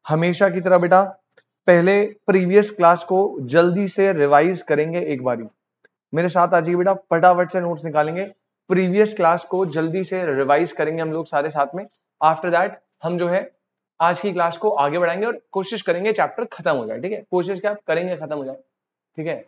हमेशा की तरह बेटा पहले प्रीवियस क्लास को जल्दी से रिवाइज करेंगे एक बारी। मेरे साथ आ जाइए बेटा, फटाफट से नोट्स निकालेंगे। प्रीवियस क्लास को जल्दी से रिवाइज करेंगे हम लोग सारे साथ में। आफ्टर दैट हम जो है आज की क्लास को आगे बढ़ाएंगे और कोशिश करेंगे चैप्टर खत्म हो जाए। ठीक है, कोशिश क्या करेंगे खत्म हो जाए। ठीक है,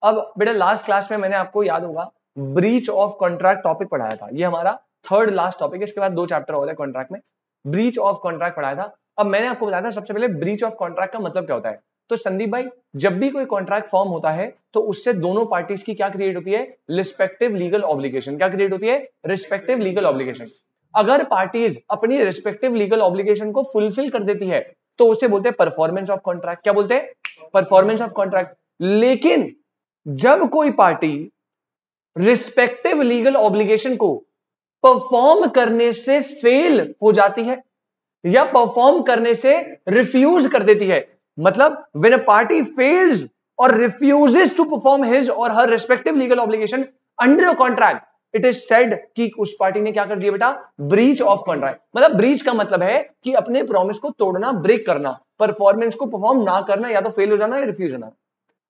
अब बेटा लास्ट क्लास में मैंने आपको याद होगा ब्रीच ऑफ कॉन्ट्रैक्ट टॉपिक पढ़ाया था। ये हमारा थर्ड लास्ट टॉपिक है, इसके बाद 2 चैप्टर हो गए कॉन्ट्रैक्ट में। ब्रीच ऑफ कॉन्ट्रैक्ट पढ़ाया था। अब मैंने आपको बताया था सबसे पहले ब्रीच ऑफ कॉन्ट्रैक्ट का मतलब क्या होता है। तो संदीप भाई, जब भी कोई कॉन्ट्रैक्ट फॉर्म होता है तो उससे दोनों पार्टीज की क्या क्रिएट होती है, रिस्पेक्टिव लीगल ऑब्लिगेशन। क्या क्रिएट होती है, रिस्पेक्टिव लीगल ऑब्लिगेशन। अगर पार्टीज अपनी रिस्पेक्टिव लीगल ऑब्लिगेशन को फुलफिल कर देती है तो उसे बोलते हैं परफॉर्मेंस ऑफ कॉन्ट्रैक्ट। क्या बोलते हैं, परफॉर्मेंस ऑफ कॉन्ट्रैक्ट। लेकिन जब कोई पार्टी रिस्पेक्टिव लीगल ऑब्लिगेशन को परफॉर्म करने से फेल हो जाती है या परफॉर्म करने से रिफ्यूज कर देती है, मतलब when a party fails or refuses to perform his or her respective legal obligation under a contract, it is said कि उस पार्टी ने क्या कर दिया बेटा, ब्रीच ऑफ कॉन्ट्रैक्ट। मतलब ब्रीच का मतलब है कि अपने प्रॉमिस को तोड़ना, ब्रेक करना, परफॉर्मेंस को परफॉर्म ना करना, या तो फेल हो जाना या रिफ्यूज होना।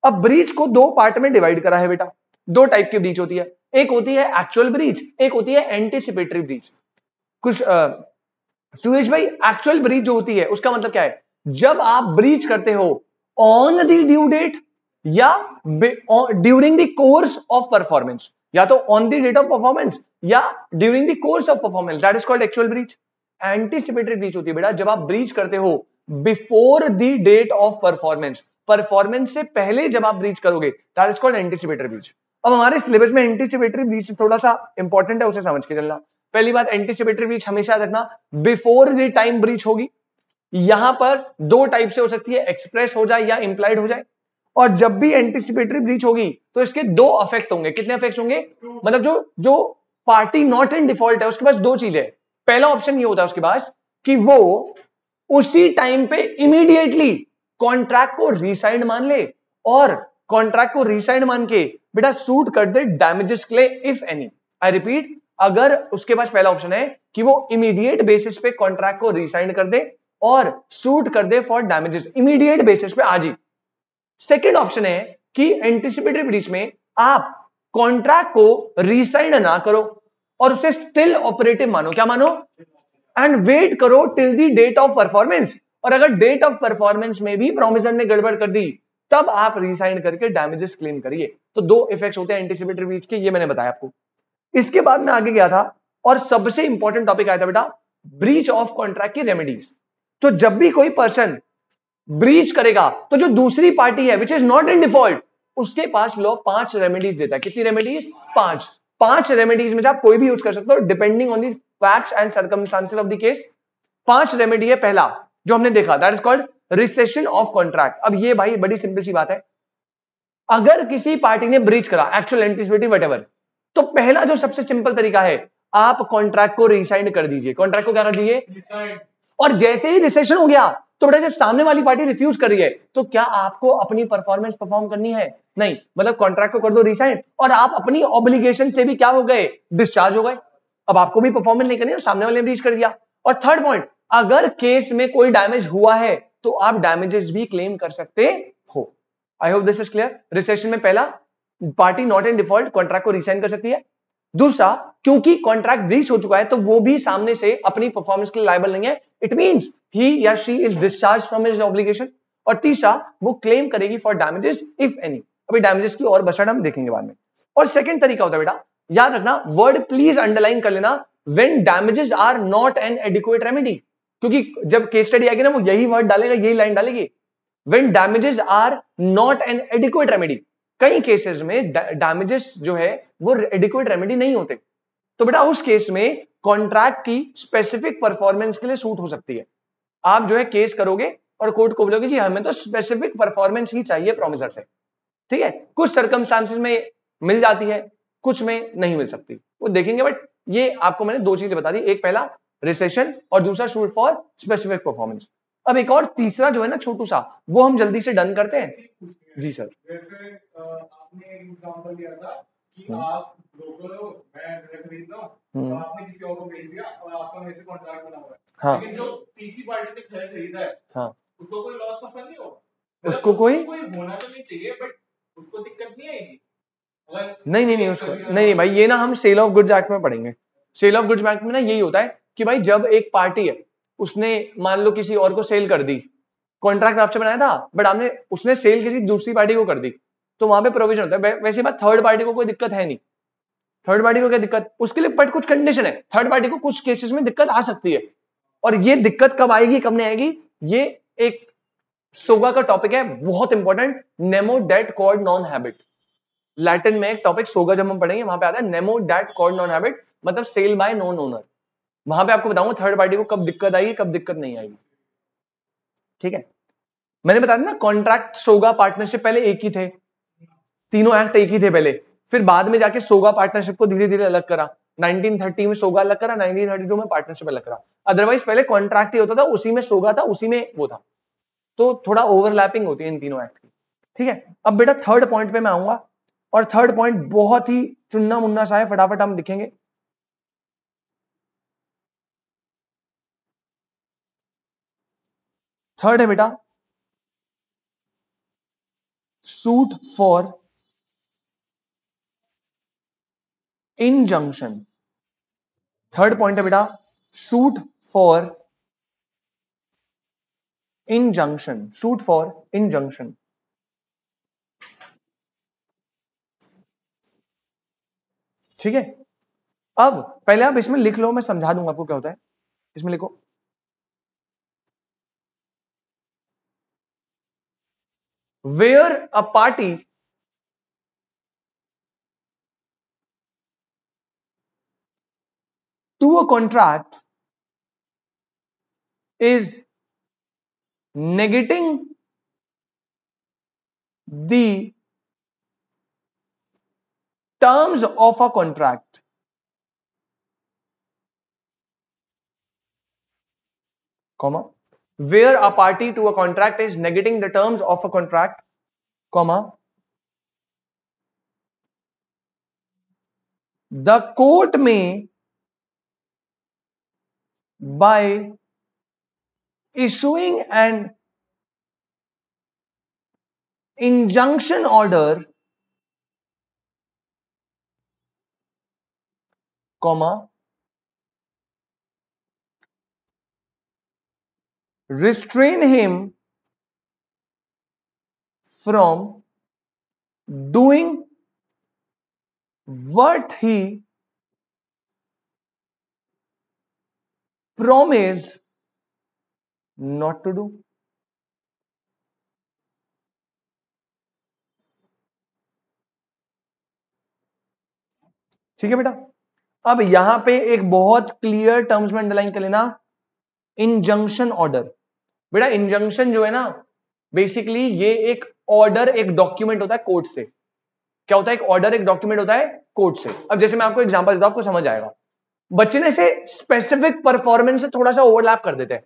अब ब्रीच को 2 पार्ट में डिवाइड करा है बेटा। 2 टाइप की ब्रीच होती है, एक होती है एक्चुअल ब्रीच, एक होती है एंटीसिपेटरी ब्रीच। कुछ सुरेश भाई, एक्चुअल ब्रीच जो होती है उसका मतलब क्या है, जब आप ब्रीच करते हो ऑन द ड्यू डेट या during the course of performance, या तो on the date of performance या during the course of performance, that is called actual breach. Anticipatory breach होती है बेटा जब आप ब्रीच करते हो before the date of performance, performance से पहले जब आप ब्रीच करोगे, that is called anticipatory breach. अब हमारे सिलेबस में एंटीसिपेटरी ब्रीच थोड़ा सा इंपॉर्टेंट है, उसे समझ के चलना। पहली बात, एंटीसिपेटरी ब्रीच हमेशा रखना बिफोर द टाइम ब्रीच होगी। यहां पर 2 टाइप से हो सकती है, एक्सप्रेस हो जाए या इंप्लाइड हो जाए। और जब भी एंटीसिपेटरी ब्रीच होगी तो इसके 2 अफेक्ट होंगे। कितने अफेक्ट होंगे, मतलब जो पार्टी नॉट इन डिफॉल्ट है उसके पास 2 चीजें। पहला ऑप्शन ये होता है उसके पास कि वो उसी टाइम पे इमीडिएटली कॉन्ट्रैक्ट को रीसाइंड मान ले, और कॉन्ट्रैक्ट को रीसाइंड मान के बेटा सूट कर दे डैमेजेस के लिए इफ एनी। आई रिपीट, अगर उसके पास पहला ऑप्शन है कि वो इमीडिएट बेसिस पे कॉन्ट्रैक्ट को रीसाइंड कर दे और सूट कर दे फॉर डैमेजेस, इमीडिएट बेसिस पे आज ही। सेकेंड ऑप्शन है कि एंटीसिपेटरी ब्रीच में आप कॉन्ट्रैक्ट को रीसाइंड ना करो और उसे स्टिल ऑपरेटिव मानो। क्या मानो, एंड वेट करो till the date of performance. और अगर डेट ऑफ परफॉर्मेंस में भी प्रोमिसर ने गड़बड़ कर दी तब आप रीसाइन करके डैमेजेस क्लेम करिए। तो 2 इफेक्ट्स होते हैं एंटीसिपेटरी ब्रीच के, ये मैंने बताया आपको। इसके बाद मैं आगे गया था और सबसे इंपॉर्टेंट टॉपिक आया था बेटा ब्रीच ऑफ कॉन्ट्रैक्ट की रेमेडीज। तो जब भी कोई पर्सन ब्रीच करेगा तो जो दूसरी पार्टी है which is not in default, उसके पास लॉ 5 रेमेडीज देता है। कितनी रेमेडीज, 5 रेमेडीज में से आप कोई भी यूज कर सकते हो depending on the facts and circumstances of the case. 5 remedy है। पहला जो हमने देखा that is called recession of contract. अब ये भाई बड़ी सिंपल सी बात है, अगर किसी पार्टी ने ब्रीच करा, एक्चुअल, एंटीसिपेटरी, व्हाटएवर, तो पहला जो सबसे सिंपल तरीका है, आप कॉन्ट्रैक्ट को रिसाइंड कर दीजिए। कॉन्ट्रैक्ट को क्या कर दीजिए, और जैसे ही रिसेशन हो गया तो बेटा जब सामने वाली पार्टी रिफ्यूज कर रही है तो क्या आपको अपनी परफॉर्मेंस परफॉर्म करनी है, नहीं, मतलब कॉन्ट्रैक्ट को कर दो रिसाइंड और आप अपनी ऑब्लिगेशन से भी क्या हो गए, डिस्चार्ज हो गए। अब आपको भी परफॉर्मेंस नहीं करनी है, सामने वाले ने ब्रीच कर दिया। और थर्ड पॉइंट, अगर केस में कोई डैमेज हुआ है तो आप डैमेजेस भी क्लेम कर सकते हो। आई hope this is clear. Recession में पहला, party not in default contract को रिसाइन कर सकती है। दूसरा, क्योंकि कॉन्ट्रैक्ट ब्रीच हो चुका है तो वो भी सामने से अपनी परफॉर्मेंस के लिए लायबल नहीं है, इट मींस ही या she is discharge from his obligation. और तीसरा, वो क्लेम करेगी फॉर डैमेजेस इफ एनी। अभी डैमेजेस की और बसड़ हम देखेंगे बाद में। और सेकंड तरीका होता है बेटा, याद रखना, वर्ड प्लीज अंडरलाइन कर लेना, when damages are not an adequate remedy, क्योंकि जब केस स्टडी आएगी ना वो यही वर्ड डालेगा, यही लाइन डालेगी, when damages are not an adequate remedy. कई केसेस में डैमेजेस जो है वो एडिक्वेट रेमेडी नहीं होते, तो बेटा उस केस में कॉन्ट्रैक्ट की स्पेसिफिक परफॉर्मेंस के लिए सूट हो सकती है। आप जो है केस करोगे और कोर्ट को बोलोगे जी हमें तो स्पेसिफिक परफॉर्मेंस ही चाहिए प्रोमिसर से, ठीक है। कुछ सर्कमस्टांसेस में मिल जाती है, कुछ में नहीं मिल सकती, वो देखेंगे। बट ये आपको मैंने 2 चीजें बता दी, एक पहला रिसेशन और दूसरा शूट फॉर स्पेसिफिक परफॉर्मेंस। अब एक और तीसरा जो है ना छोटू सा, वो हम जल्दी से डन करते हैं। जी सर। जैसे आपने एग्जांपल दिया था कि आप ब्रोकर हो, मैं घर खरीद रहा हूं, तो आपने किसी और को भेज दिया और आपका मेरे से कॉन्ट्रैक्ट बना हुआ है, हाँ, लेकिन जो तीसरी पार्टी ने घर खरीदा है, हाँ, उसको कोई लॉस ऑफ नहीं होगा, उसको कोई होना तो नहीं चाहिए, बट उसको दिक्कत नहीं आएगी। नहीं उसको नहीं भाई, ये ना हम सेल ऑफ गुड्स एक्ट में पढ़ेंगे। सेल ऑफ गुड्स एक्ट में ना यही होता है कि भाई जब एक पार्टी है उसने मान लो किसी और को सेल कर दी, कॉन्ट्रैक्ट आपसे बनाया था बट आपने उसने सेल किसी दूसरी पार्टी को कर दी, तो वहां पे प्रोविजन होता है। वैसे बात थर्ड पार्टी को कोई दिक्कत है नहीं, थर्ड पार्टी को क्या दिक्कत उसके लिए, बट कुछ कंडीशन है, थर्ड पार्टी को कुछ केसेस में दिक्कत आ सकती है। और ये दिक्कत कब आएगी कब नहीं आएगी, ये एक सोगा का टॉपिक है बहुत इंपॉर्टेंट, नेमो डेट कॉर्ड नॉन हैबिट। लैटिन में एक टॉपिक सोगा जब हम पढ़ेंगे वहां पे आता है नेमो डेट कॉर्ड नॉन हैबिट, मतलब सेल बाय नॉन ओनर। वहां पे आपको बताऊंगा थर्ड पार्टी को कब दिक्कत आएगी कब दिक्कत नहीं आएगी। ठीक है, मैंने बताया ना कॉन्ट्रैक्ट सोगा पार्टनरशिप पहले एक ही थे, तीनों एक्ट एक ही थे पहले, फिर बाद में जाके सोगा पार्टनरशिप को धीरे धीरे अलग करा। 1930 में सोगा अलग करा, 1932 में पार्टनरशिप अलग करा। अदरवाइज पहले कॉन्ट्रैक्ट ही होता था, उसी में सोगा था, उसी में वो था। तो थोड़ा ओवरलैपिंग होती है इन तीनों एक्ट की। ठीक है, अब बेटा थर्ड पॉइंट पे मैं आऊंगा, और थर्ड पॉइंट बहुत ही चुन्ना मुन्ना सा है, फटाफट हम लिखेंगे। थर्ड है बेटा suit for injunction. Third point है बेटा suit for injunction, suit for injunction. ठीक है, अब पहले आप इसमें लिख लो, मैं समझा दूंगा आपको क्या होता है। इसमें लिखो where a party to a contract is negating the terms of a contract, comma, where a party to a contract is negating the terms of a contract, comma, the court may by issuing an injunction order, comma, restrain him from doing what he promised not to do। ठीक है बेटा, अब यहां पे एक बहुत clear terms में underline कर लेना, इंजंक्शन ऑर्डर। बेटा इंजंक्शन जो है ना, बेसिकली ये एक ऑर्डर, एक डॉक्यूमेंट होता है कोर्ट से। क्या होता है? एक ऑर्डर, एक डॉक्यूमेंट होता है कोर्ट से। अब जैसे मैं आपको एग्जांपल देता हूं, आपको समझ आएगा। बच्चे ने इसे स्पेसिफिक परफॉर्मेंस से थोड़ा सा ओवरलैप कर देते हैं।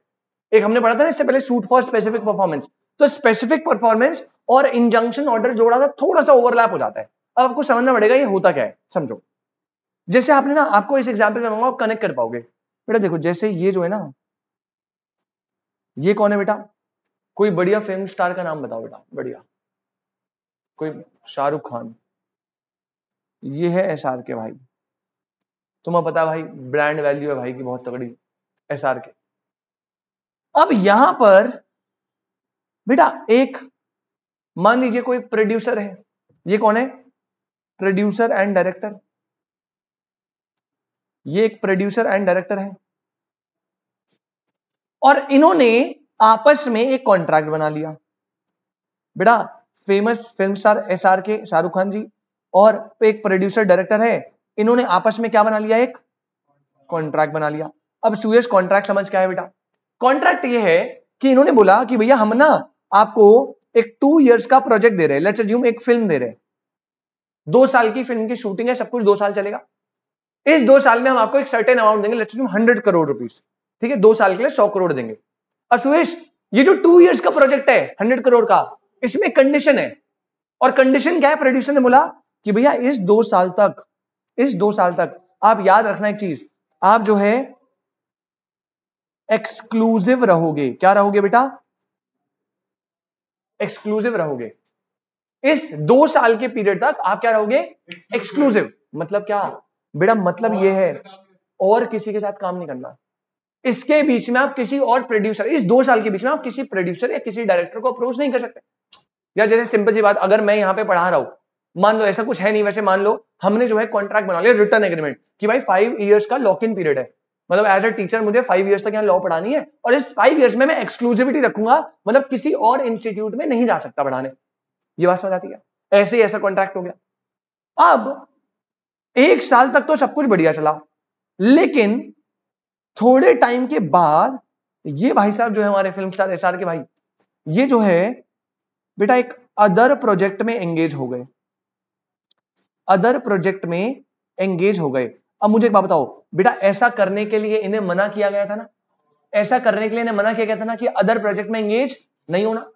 एक हमने पढ़ा था ना इससे पहले, सूट फॉर स्पेसिफिक परफॉर्मेंस। तो स्पेसिफिक परफॉर्मेंस और इंजंक्शन ऑर्डर जोड़ा था, थोड़ा सा ओवरलैप हो जाता है। अब आपको समझना पड़ेगा ये होता क्या है, समझो। जैसे आपने ना, आपको इस एग्जाम्पल से आप कनेक्ट कर पाओगे। बेटा देखो, जैसे ये जो है ना, ये कौन है बेटा? कोई बढ़िया फिल्म स्टार का नाम बताओ बेटा, बढ़िया कोई। शाहरुख खान। ये है एसआर के भाई, तुम्हें पता है भाई ब्रांड वैल्यू है भाई की बहुत तगड़ी, एसआर के। अब यहां पर बेटा एक, मान लीजिए कोई प्रोड्यूसर है। ये कौन है? Producer and director. ये एक प्रोड्यूसर एंड डायरेक्टर है, और इन्होंने आपस में एक कॉन्ट्रैक्ट बना लिया। बेटा फेमस फिल्म स्टार एसआर के, शाहरुख खान जी, और एक प्रोड्यूसर डायरेक्टर है, इन्होंने आपस में क्या बना लिया? एक कॉन्ट्रैक्ट बना लिया। अब सुयश कॉन्ट्रैक्ट समझ क्या है बेटा? कॉन्ट्रैक्ट ये है कि इन्होंने बोला कि भैया हम ना आपको एक 2 इयर्स का प्रोजेक्ट दे रहे हैं, लेट्स अज्यूम एक फिल्म दे रहे हैं, 2 साल की फिल्म की शूटिंग है, सब कुछ 2 साल चलेगा। इस 2 साल में हम आपको एक सर्टेन अमाउंट देंगे, लेट्स अज्यूम 100 करोड़ रुपीस। ठीक है, 2 साल के लिए 100 करोड़ देंगे। और सुयश ये जो 2 इयर्स का प्रोजेक्ट है 100 करोड़ का, इसमें कंडीशन है। और कंडीशन क्या है? प्रोड्यूसर ने बोला कि भैया इस 2 साल तक, इस 2 साल तक आप याद रखना एक चीज, आप जो है एक्सक्लूसिव रहोगे। क्या रहोगे बेटा? एक्सक्लूसिव रहोगे। इस 2 साल के पीरियड तक आप क्या रहोगे? एक्सक्लूसिव। मतलब क्या बेटा? मतलब ये है और किसी के साथ काम नहीं करना। इसके बीच में आप किसी और प्रोड्यूसर, इस 2 साल के बीच में आप किसी प्रोड्यूसर या किसी डायरेक्टर को अप्रोच नहीं कर सकते। या जैसे सिंपल सी बात, अगर मैं यहां पे पढ़ा रहा हूं, मान लो ऐसा कुछ है नहीं वैसे, मान लो हमने जो है कॉन्ट्रैक्ट बना लिया, रिटर्न एग्रीमेंट, कि भाई 5 इयर्स का लॉक इन पीरियड है, मतलब एज अ टीचर मुझे 5 इयर्स तक यहाँ लॉ पढ़ानी है और इस 5 इयर्स में मैं एक्सक्लूसिविटी रखूंगा, मतलब किसी और इंस्टीट्यूट में नहीं जा सकता पढ़ाने। ये बात समझ आती है? ऐसे ही ऐसा कॉन्ट्रैक्ट हो गया। अब 1 साल तक तो सब कुछ बढ़िया चला, लेकिन थोड़े टाइम के बाद ये भाई साहब जो है हमारे फिल्म स्टार एसआर के भाई, ये जो है बेटा एक अदर प्रोजेक्ट में एंगेज हो गए, अदर प्रोजेक्ट में एंगेज हो गए। अब मुझे एक बात बताओ बेटा, ऐसा करने के लिए इन्हें मना किया गया था ना, ऐसा करने के लिए इन्हें मना किया गया था ना कि अदर प्रोजेक्ट में एंगेज नहीं होना,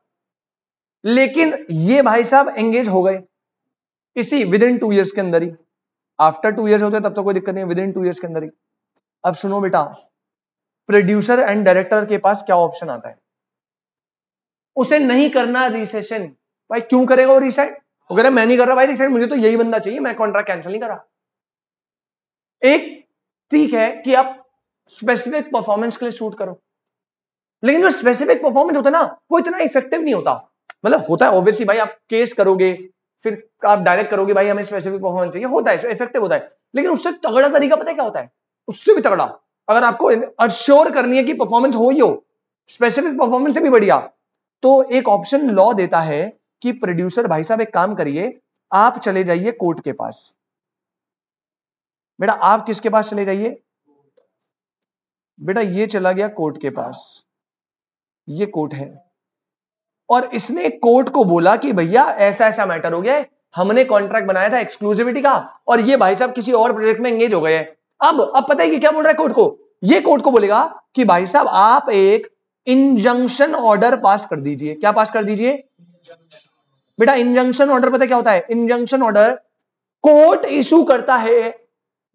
लेकिन ये भाई साहब एंगेज हो गए इसी विद इन 2 इयर्स के अंदर ही। आफ्टर 2 इयर्स होते तब तो कोई दिक्कत नहीं, विद इन 2 इयर्स के अंदर ही। अब सुनो बेटा, प्रोड्यूसर एंड डायरेक्टर के पास क्या ऑप्शन आता है? उसे नहीं करना रिसेशन। भाई क्यों करेगा वो रिसेट? वो कह रहा मैं नहीं कर रहा भाई रिसेट, मुझे तो यही बंदा चाहिए, मैं कॉन्ट्रैक्ट कैंसिल नहीं कर रहा। एक ठीक है कि आप स्पेसिफिक परफॉर्मेंस के लिए शूट करो, लेकिन जो स्पेसिफिक परफॉर्मेंस होता है ना वो इतना इफेक्टिव नहीं होता। मतलब होता है ऑब्वियसली भाई, आप केस करोगे फिर आप डायरेक्ट करोगे भाई हमें स्पेसिफिक परफॉर्मेंस चाहिए, होता है इफेक्टिव होता है, लेकिन उससे तगड़ा तरीका पता है क्या होता है? उससे भी तगड़ा, अगर आपको अश्योर करनी है कि परफॉर्मेंस हो ही हो, स्पेसिफिक परफॉर्मेंस से भी बढ़िया, तो एक ऑप्शन लॉ देता है कि प्रोड्यूसर भाई साहब एक काम करिए, आप चले जाइए कोर्ट के पास। बेटा आप किसके पास चले जाइए? बेटा ये चला गया कोर्ट के पास, ये कोर्ट है, और इसने कोर्ट को बोला कि भैया ऐसा ऐसा मैटर हो गया है, हमने कॉन्ट्रैक्ट बनाया था एक्सक्लूसिविटी का और ये भाई साहब किसी और प्रोजेक्ट में एंगेज हो गए हैं। अब पता है कि क्या बोल रहा है कोर्ट को? ये कोर्ट को बोलेगा कि भाई साहब आप एक इंजंक्शन ऑर्डर पास कर दीजिए। क्या पास कर दीजिए? बेटा इंजंक्शन ऑर्डर पता है क्या होता है? इंजंक्शन ऑर्डर कोर्ट इशू करता है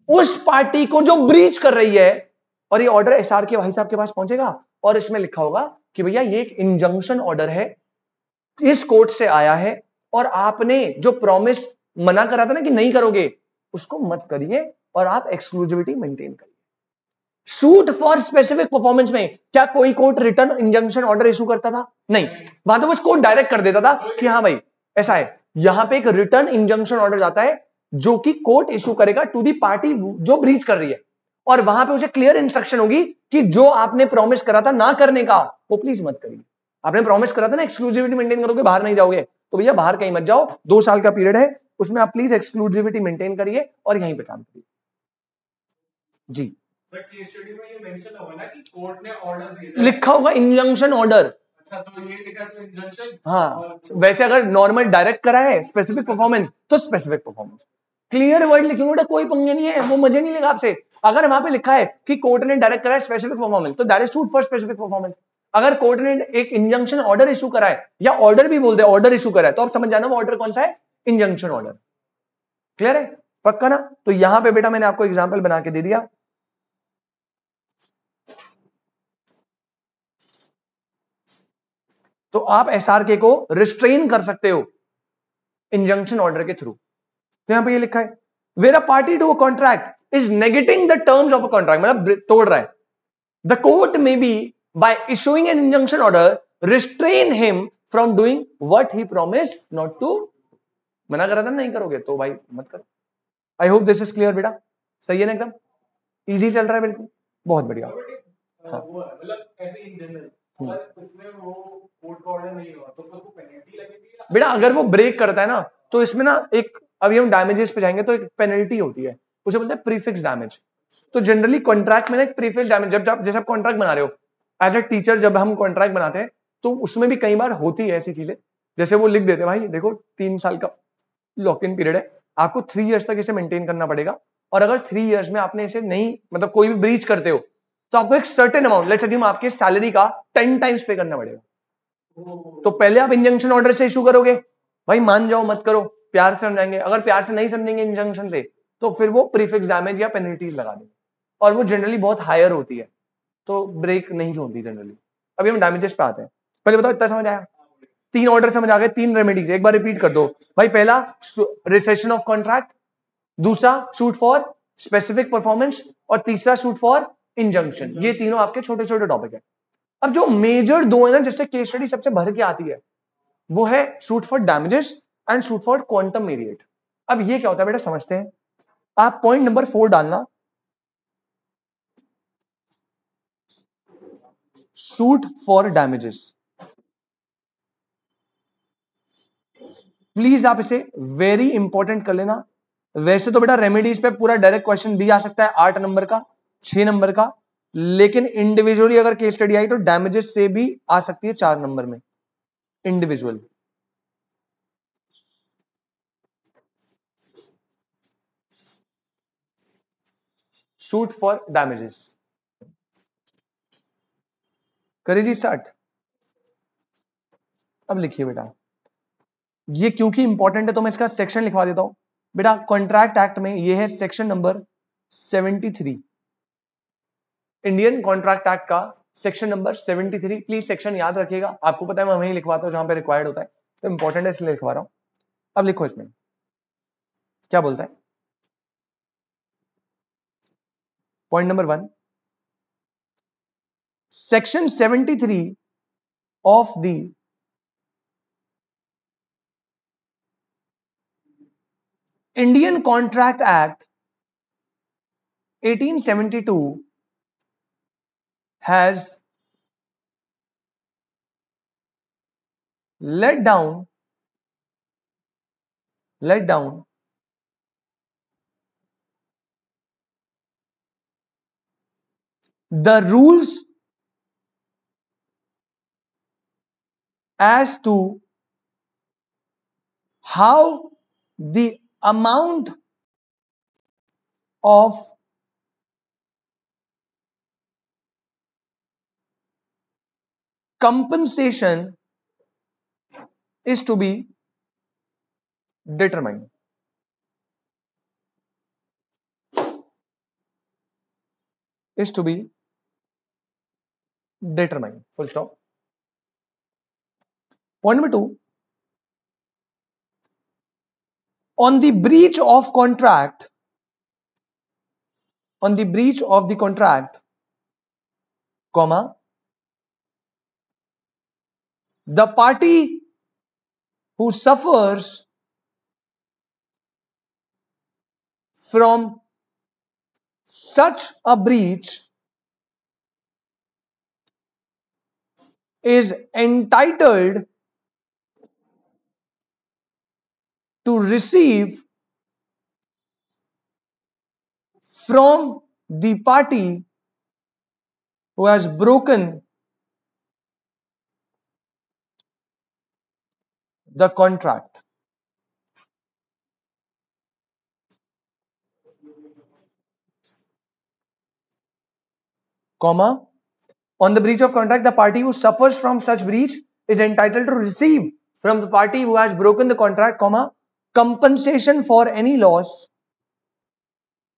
उस पार्टी को जो ब्रीच कर रही है, और ये ऑर्डर एसआर के भाई साहब के पास पहुंचेगा और इसमें लिखा होगा कि भैया ये एक इंजंक्शन ऑर्डर है, इस कोर्ट से आया है और आपने जो प्रॉमिस मना करा था ना कि नहीं करोगे, उसको मत करिए और आप एक्सक्लूसिविटी मेंटेन करिए। सूट फॉर स्पेसिफिक परफॉर्मेंस में क्या कोई court return injunction order issue करता था? नहीं, वहां तो बस कोर्ट डायरेक्ट कर देता था कि हाँ भाई ऐसा है। यहां पे एक रिटर्न इंजंक्शन ऑर्डर जाता है जो कि कोर्ट इशू करेगा टू दी पार्टी जो ब्रीच कर रही है, और वहां पे उसे क्लियर इंस्ट्रक्शन होगी कि जो आपने प्रॉमिस करा था ना करने का वो प्लीज मत करिए। आपने प्रॉमिस करा था ना एक्सक्लूसिविटी मेंटेन करोगे, बाहर नहीं जाओगे, तो भैया बाहर कहीं मत जाओ, 2 साल का पीरियड है उसमें आप प्लीज एक्सक्लूसिविटी मेंटेन करिए और यहीं पे काम करिए। जी सर केस स्टडी में ये मेंशन होगा ना कि कोर्ट ने ऑर्डर दिया, लिखा होगा इंजंक्शन ऑर्डर। अच्छा तो ये लिखा तो इंजंक्शन। हाँ वैसे अगर नॉर्मल डायरेक्ट करा है स्पेसिफिक परफॉर्मेंस तो स्पेसिफिक परफॉर्मेंस, क्लियर वर्ड लिखेंगे बेटा, कोई पंगे नहीं है, वो मजे नहीं लेगा आपसे। अगर वहां पे लिखा है कि कोर्ट ने डायरेक्ट करा है स्पेसिफिक परफॉर्मेंस तो that is suit for specific performance. अगर कोर्ट ने एक इंजंक्शन ऑर्डर इशू करा है या ऑर्डर भी बोल दे ऑर्डर इशू करा है, तो आप समझ जाना वो ऑर्डर कौन सा है? Injunction order. क्लियर है? पक्का ना? तो यहां पे बेटा मैंने आपको एग्जाम्पल बना के दे दिया। तो आप एसआरके को रिस्ट्रेन कर सकते हो इंजंक्शन ऑर्डर के थ्रू। तो यहां पे ये लिखा है where a party to a contract is negating the terms of a contract, मतलब तोड़ रहा है, the court may be by issuing an injunction order restrain him from doing what he promised not to. मना करा था नहीं करोगे तो भाई मत करो। I hope this is clear बेटा, सही है ना? एकदम इजी चल रहा है बिल्कुल, बहुत बढ़िया। हाँ। वो मतलब ऐसे इन जनरल अगर उसमें वो कोर्ट का ऑर्डर नहीं हुआ तो फिर उसको पेनल्टी लगेगी या? बेटा अगर वो ब्रेक करता है ना तो इसमें ना एक, अभी हम डैमेजेस पे जाएंगे तो एक पेनल्टी होती है, उसे बोलते हैं प्रीफिक्स डैमेज। तो जनरली कॉन्ट्रैक्ट में ना एक प्रीफिक्स डैमेज, जब जैसे आप कॉन्ट्रैक्ट बना रहे हो एज अ टीचर, जब हम कॉन्ट्रैक्ट बनाते हैं तो उसमें भी कई बार होती है ऐसी चीजें, जैसे वो लिख देते हैं भाई देखो 3 साल का लॉक इन पीरियड है, आपको 3 इयर्स तक इसे मेंटेन करना पड़ेगा, और अगर 3 इयर्स में आपने इसे नहीं, मतलब कोई भी ब्रीच करते हो तो आपको एक सर्टेन अमाउंट, लेट्स अज्यूम आपके सैलरी का 10 टाइम्स पे करना पड़ेगा। तो पहले आप इंजंक्शन ऑर्डर से इशू करोगे, भाई मान जाओ मत करो, प्यार से समझाएंगे, अगर प्यार से नहीं समझेंगे इंजंक्शन से तो फिर वो प्रीफिक्स डैमेज या पेनल्टीज लगा देंगे, और वो जनरली बहुत हायर होती है, तो ब्रेक नहीं होती जनरली। अभी हम डैमेजेस पे आते हैं, पहले बताओ इतना समझ आया? तीन ऑर्डर समझ आ गए, तीन रेमेडीज एक बार रिपीट कर दो भाई। पहला रिसेशन ऑफ कॉन्ट्रैक्ट, दूसरा सूट फॉर स्पेसिफिक परफॉर्मेंस, और तीसरा सूट फॉर इंजंक्शन। ये तीनों आपके छोटे छोटे टॉपिक है। अब जो मेजर दो है ना, जिससे केस स्टडी सबसे भर के आती है, वो है suit for damages and suit for quantum Marriott. अब ये क्या होता है बेटा, समझते हैं। आप पॉइंट नंबर 4 डालना, सूट फॉर डैमेजेस। प्लीज आप इसे वेरी इंपॉर्टेंट कर लेना। वैसे तो बेटा रेमेडीज पे पूरा डायरेक्ट क्वेश्चन भी आ सकता है 8 नंबर का, 6 नंबर का, लेकिन इंडिविजुअली अगर केस स्टडी आई तो डैमेजेस से भी आ सकती है 4 नंबर में इंडिविजुअल। सूट फॉर डैमेजेस करिए जी स्टार्ट। अब लिखिए बेटा, ये क्योंकि इंपॉर्टेंट है तो मैं इसका सेक्शन लिखवा देता हूं बेटा। कॉन्ट्रैक्ट एक्ट में ये है section number 73, Indian contract act का सेक्शन नंबर 73। प्लीज सेक्शन याद रखिएगा, आपको पता है मैं वहीं लिखवाता हूं जहां पे रिक्वायर्ड होता है, तो इंपॉर्टेंट है इसलिए लिखवा रहा हूं। अब लिखो इसमें क्या बोलता है। Point number 1, section 73 of the Indian contract act 1872 has let down the rules as to how the amount of compensation is to be determined. Is to be determined. Full stop. Point number 2, on the breach of contract, on the breach of the contract, comma, the party who suffers from such a breach is entitled to receive from the party who has broken the contract, comma, on the breach of contract, the party who suffers from such breach is entitled to receive from the party who has broken the contract, comma, compensation for any loss,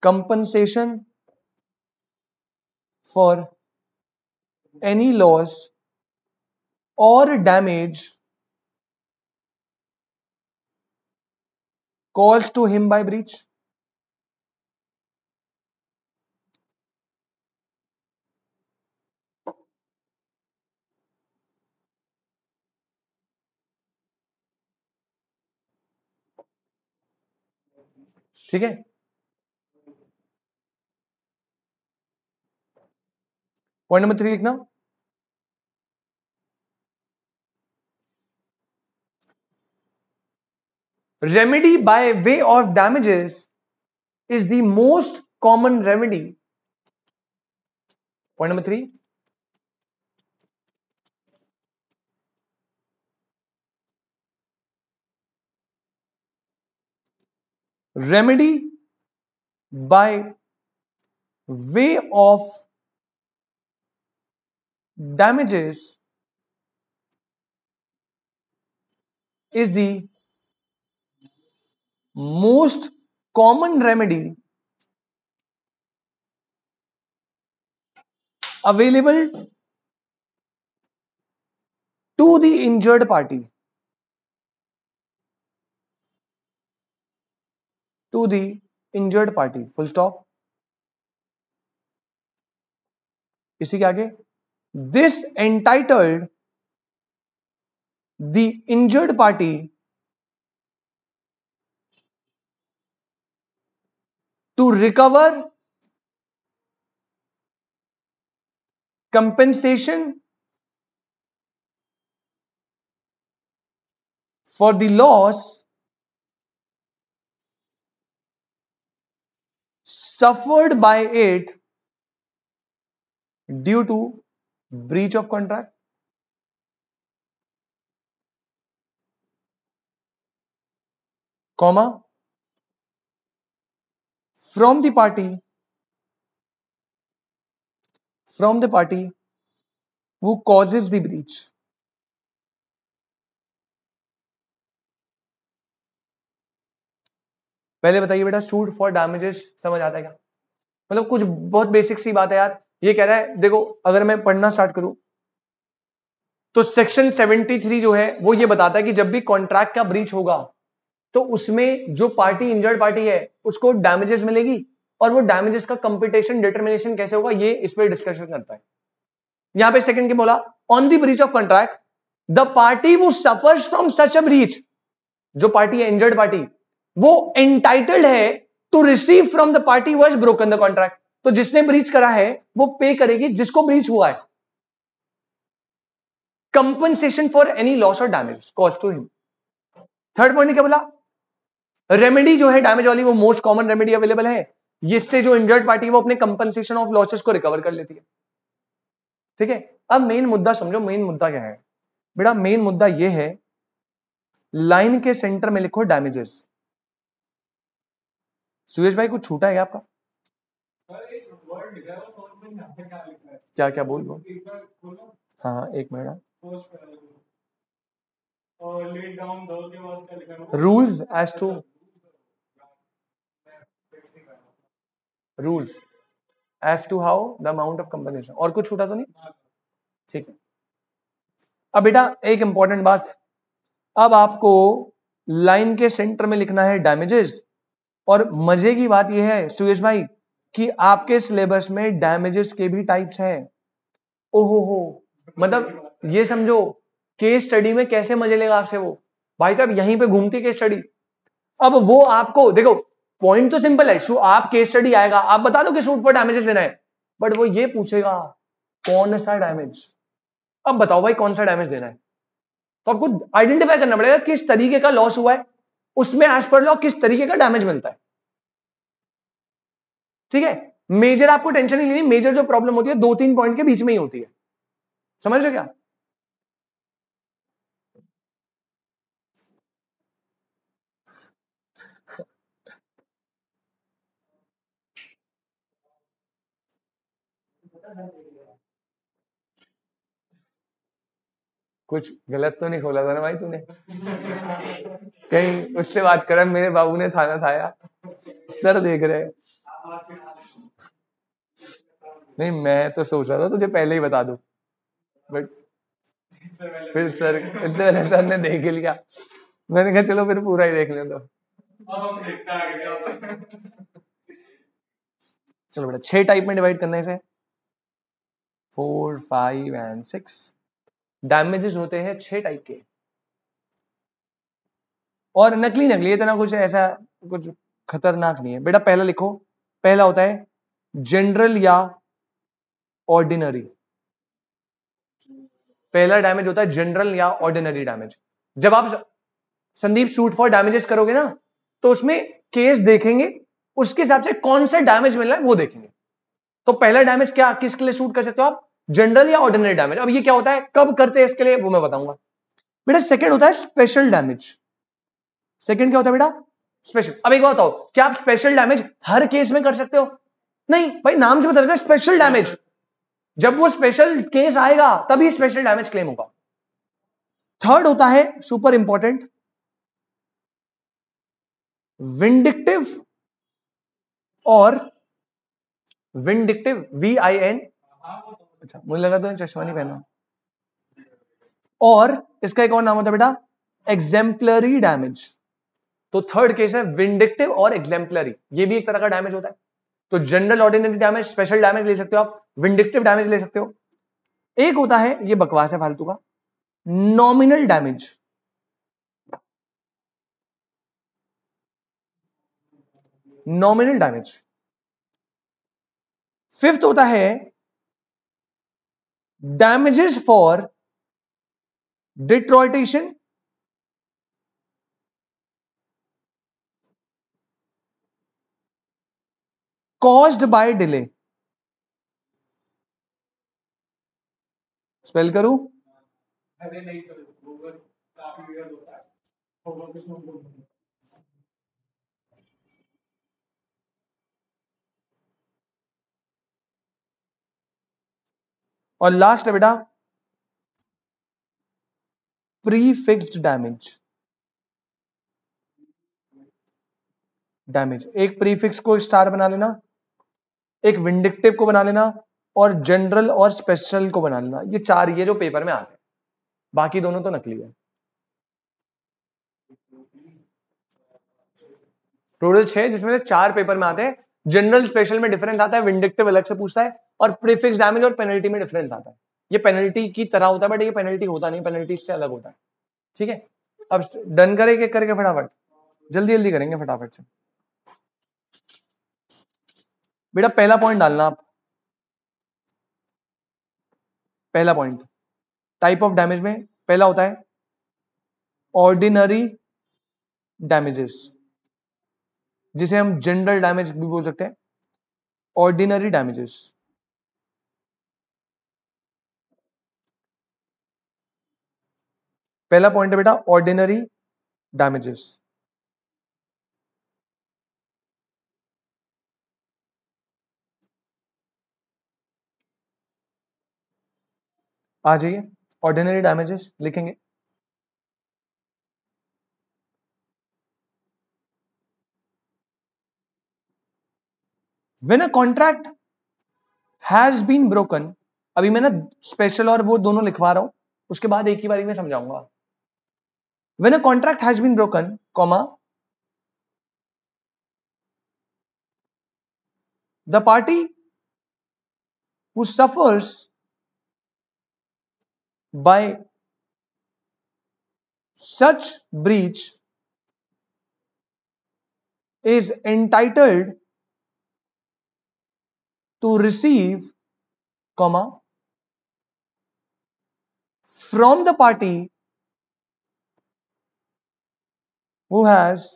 compensation for any loss or damage caused to him by breach. ठीक है। Point number 3 लिखना, remedy by way of damages is the most common remedy. Point number 3, remedy by way of damages is the most common remedy available to the injured party. To the injured party, full stop. इसी के आगे, this entitled the injured party to recover compensation for the loss suffered by it due to breach of contract, comma, from the party who causes the breach. पहले बताइए बेटा, suit for damages समझ आता है क्या? मतलब कुछ बहुत बेसिक सी बात है यार। ये कह रहा है, देखो अगर मैं पढ़ना स्टार्ट करूं तो सेक्शन 73 जो है वो ये बताता है कि जब भी कॉन्ट्रैक्ट का ब्रीच होगा तो उसमें जो पार्टी इंजर्ड पार्टी है उसको डैमेजेस मिलेगी, और वो डैमेजेस का कंप्यूटेशन डिटरमिनेशन कैसे होगा ये इस पर डिस्कशन करता है। यहां पे सेकंड के बोला, on the breach of contract the party वो suffers from such a breach, जो पार्टी है इंजर्ड पार्टी वो एंटाइटल्ड है to receive from the party was broken the contract. तो जिसने ब्रीच करा है वो पे करेगी जिसको ब्रीच हुआ है, कंपनसेशन फॉर एनी लॉस और damage caused to him. Third point क्या बोला, रेमेडी जो है डैमेज वाली वो मोस्ट कॉमन रेमेडी अवेलेबल है, जिससे जो इंजर्ड पार्टी है वो अपने कंपनसेशन ऑफ लॉसेस को रिकवर कर लेती है। ठीक है, अब मेन मुद्दा समझो, मेन मुद्दा क्या है बेटा? मेन मुद्दा ये है, लाइन के सेंटर में लिखो डैमेजेस। सुरेश भाई कुछ छूटा है क्या आपका? क्या क्या बोल लो। हाँ हाँ एक minute. Rules as to how the amount of compensation, और कुछ छूटा तो नहीं? ठीक है। अब बेटा एक इंपॉर्टेंट बात, अब आपको लाइन के सेंटर में लिखना है डैमेजेस, और मजे की बात यह है सुरेश भाई कि आपके सिलेबस में डैमेजेस के भी टाइप्स हैं। ओहो हो, मतलब ये समझो केस स्टडी में कैसे मजे लेगा आपसे वो भाई साहब, यहीं पे घूमती केस स्टडी। अब वो आपको देखो, पॉइंट तो सिंपल है, आप केस स्टडी आएगा, आप बता दो कि सूट फॉर डैमेजेस देना है, बट वो ये पूछेगा कौन सा डैमेज। अब बताओ भाई कौन सा डैमेज देना है, तो आपको आइडेंटिफाई करना पड़ेगा किस तरीके का लॉस हुआ है, उसमें एज पर लॉ किस तरीके का डैमेज मिलता है। ठीक है, मेजर आपको टेंशन ही नहीं, मेजर जो प्रॉब्लम होती है 2-3 पॉइंट के बीच में ही होती है, समझ रहे क्या? कुछ गलत तो नहीं खोला था ना भाई तूने? कहीं उससे बात कर, मेरे बाबू ने थाना थाया, सर देख रहे हैं। नहीं मैं तो सोच रहा था तुझे पहले ही बता दूं, बट फिर सर इससे पहले सर ने देख ही लिया, मैंने कहा चलो फिर पूरा ही देख लें। तो चलो बेटा 6 टाइप में डिवाइड करने से 4, 5 एंड 6 डैमेजेस होते हैं 6 टाइप के, और नकली नकली इतना कुछ ऐसा कुछ खतरनाक नहीं है बेटा। पहला लिखो, पहला होता है जनरल या ऑर्डिनरी। पहला डैमेज होता है जनरल या ऑर्डिनरी डैमेज। जब आप संदीप सूट फॉर डैमेजेस करोगे ना तो उसमें केस देखेंगे, उसके हिसाब से कौन सा डैमेज मिल रहा है वो देखेंगे। तो पहला डैमेज क्या किसके लिए सूट कर सकते हो आप, जनरल या ऑर्डिनरी डैमेज। अब ये क्या होता है, कब करते हैं इसके लिए वो मैं बताऊंगा बेटा। सेकंड होता है स्पेशल डैमेज। सेकंड क्या होता है बेटा, स्पेशल। अब एक बात बताओ, क्या आप स्पेशल डैमेज हर केस में कर सकते हो? नहीं भाई, नाम से पता लगा स्पेशल डैमेज, जब वो स्पेशल केस आएगा तभी स्पेशल डैमेज क्लेम होगा। थर्ड होता है सुपर इंपॉर्टेंट विंडिक्टिव और विंडिक्टिव VIN, अच्छा मुझे लगा तो चश्मा नहीं पहना। और इसका एक और नाम होता है बेटा एग्जेम्पलरी डैमेज। तो थर्ड केस है विंडिक्टिव और एग्जेम्पलरी, ये भी एक तरह का डैमेज होता है। तो general ordinary damage, special damage ले सकते हो आप, विंडिक्टिव डैमेज ले सकते हो। एक होता है, ये बकवास है फालतू का, nominal damage. Nominal damage. Fifth होता है damages for deterioration, caused by delay. Spell करूं? अरे नहीं सर, गूगल काफी वियर्ड होता है, गूगल कुछ नहीं बोलते। और लास्ट है बेटा प्रीफिक्स्ड डैमेज। डैमेज, एक प्रीफिक्स को स्टार बना लेना, एक विंडिक्टिव को बना लेना, और जनरल और स्पेशल को बना लेना। ये चार ये जो पेपर में आते हैं, बाकी दोनों तो नकली है। टोटल 6, जिसमें से 4 पेपर में आते हैं। जनरल स्पेशल में डिफरेंस आता है, विंडिक्टिव अलग से पूछता है, और प्रीफिक्स डैमेज और पेनल्टी में डिफरेंस आता है। ये पेनल्टी की तरह होता है, बट ये पेनल्टी होता नहीं, पेनल्टी से अलग होता है। ठीक है, अब डन करेंगे करके फटाफट, जल्दी जल्दी करेंगे फटाफट से। बेटा पहला पॉइंट डालना आप, पहला पॉइंट टाइप ऑफ डैमेज में पहला होता है ऑर्डिनरी डैमेजेस, जिसे हम जनरल डैमेज भी बोल सकते हैं। ऑर्डिनरी डैमेजेस, पहला पॉइंट है बेटा ऑर्डिनरी डैमेजेस। आ जाइए, ऑर्डिनरी डैमेजेस लिखेंगे। When a contract has been broken, अभी मैं ना स्पेशल और वो दोनों लिखवा रहा हूं, उसके बाद एक ही बारी में समझाऊंगा। When a contract has been broken, comma, the party who suffers by such breach is entitled to receive, comma, from the party who has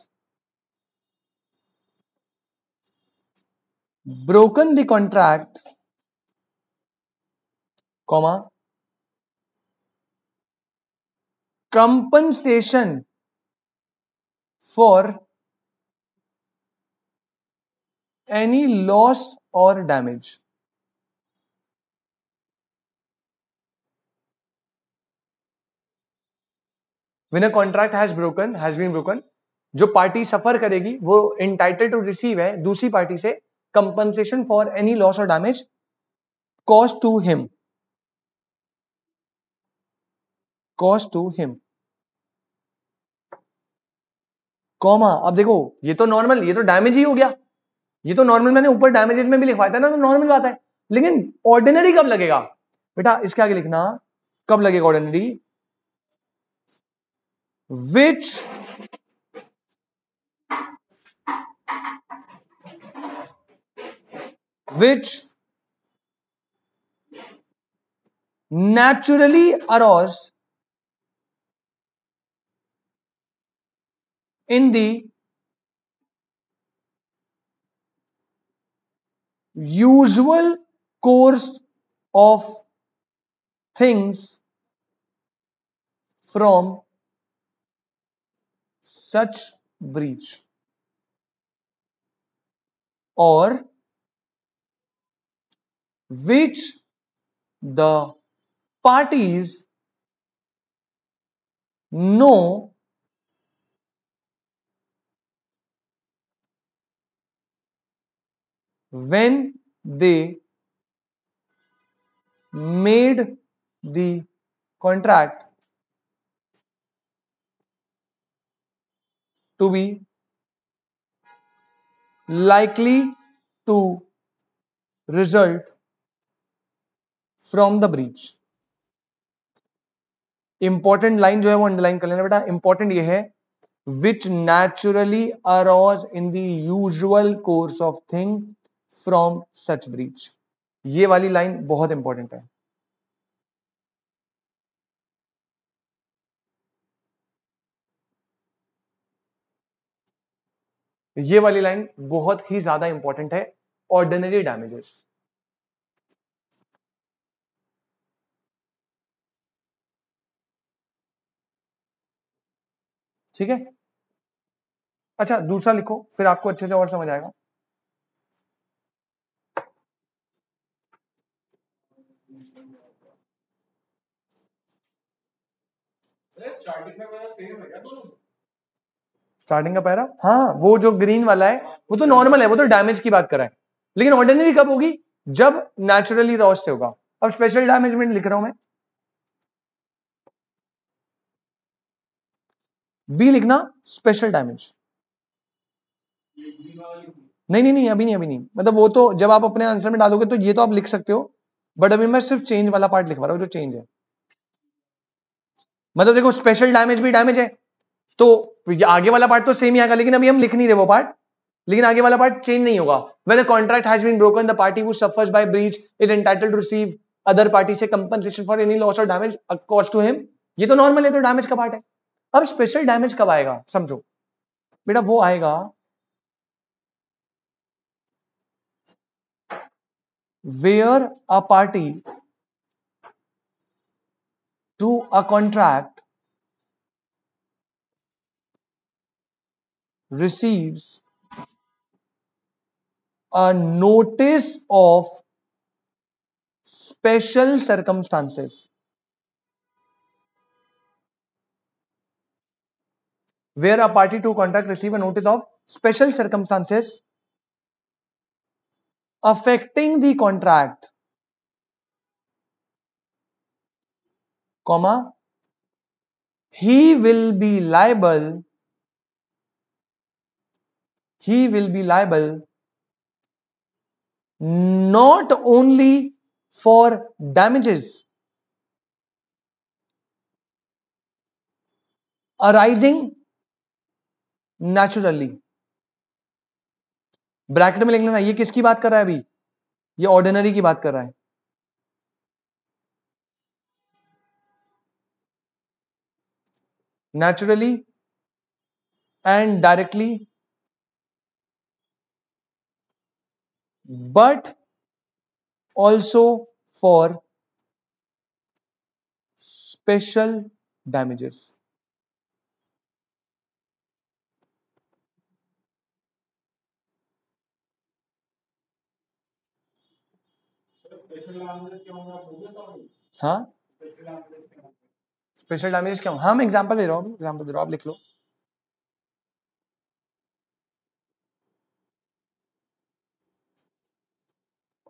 broken the contract, comma, compensation for any loss or damage. When a contract has been broken, जो party सफर करेगी वो entitled to receive है दूसरी party से compensation for any loss or damage caused to him, caused to him, comma. अब देखो ये तो नॉर्मल, ये तो डैमेज ही हो गया, ये तो नॉर्मल मैंने ऊपर डैमेजेस में भी लिखवाया था ना, तो नॉर्मल बात है। लेकिन ऑर्डिनरी कब लगेगा बेटा, इसके आगे लिखना कब लगेगा ordinary, which naturally arose in the usual course of things from such breach, or which the parties know when they made the contract to be likely to result from the breach. Important line जो है वो underline कर लेना बेटा. Important ये है which naturally arose in the usual course of thing from such breach. ये वाली लाइन बहुत इंपॉर्टेंट है. ये वाली लाइन बहुत ही ज्यादा इंपॉर्टेंट है. Ordinary damages. ठीक है. अच्छा दूसरा लिखो फिर आपको अच्छे से और समझ आएगा. स्टार्टिंग में मेरा सेम है क्या दोनों? स्टार्टिंग का पैरा, हाँ वो जो ग्रीन वाला है वो तो नॉर्मल है, वो तो डैमेज की बात कर रहा है. लेकिन ऑर्डिनरी कब होगी? जब नेचुरली लॉस से होगा. अब स्पेशल डैमेज में लिख रहा हूं मैं. बी लिखना स्पेशल डैमेज. नहीं नहीं नहीं अभी नहीं मतलब वो तो जब आप अपने आंसर में डालोगे तो ये तो आप लिख सकते हो, बट अभी मैं सिर्फ चेंज वाला पार्ट लिखवा रहा हूं जो चेंज है. मतलब देखो स्पेशल डैमेज भी डैमेज है तो आगे वाला पार्ट तो सेम ही आएगा, लेकिन अभी हम लिख नहीं रहे वो पार्ट. लेकिन आगे वाला पार्ट चेंज नहीं होगा. When a contract has been broken, the party who suffers by breach is entitled to receive other party से compensation for any loss or damage caused to him. ये तो नॉर्मल है, तो डैमेज का part है. अब स्पेशल डैमेज कब आएगा समझो बेटा. वो आएगा where a party to a contract receives a notice of special circumstances. Where a party to contract receive a notice of special circumstances affecting the contract, comma, he will be liable not only for damages arising naturally. Bracket में लिख लेना ये किसकी बात कर रहा है अभी. ये ऑर्डिनरी की बात कर रहा है. naturally and directly, but also for special damages. हाँ स्पेशल डैमेज क्या? हाँ मैं एग्जांपल दे रहा हूँ, आप लिख लो.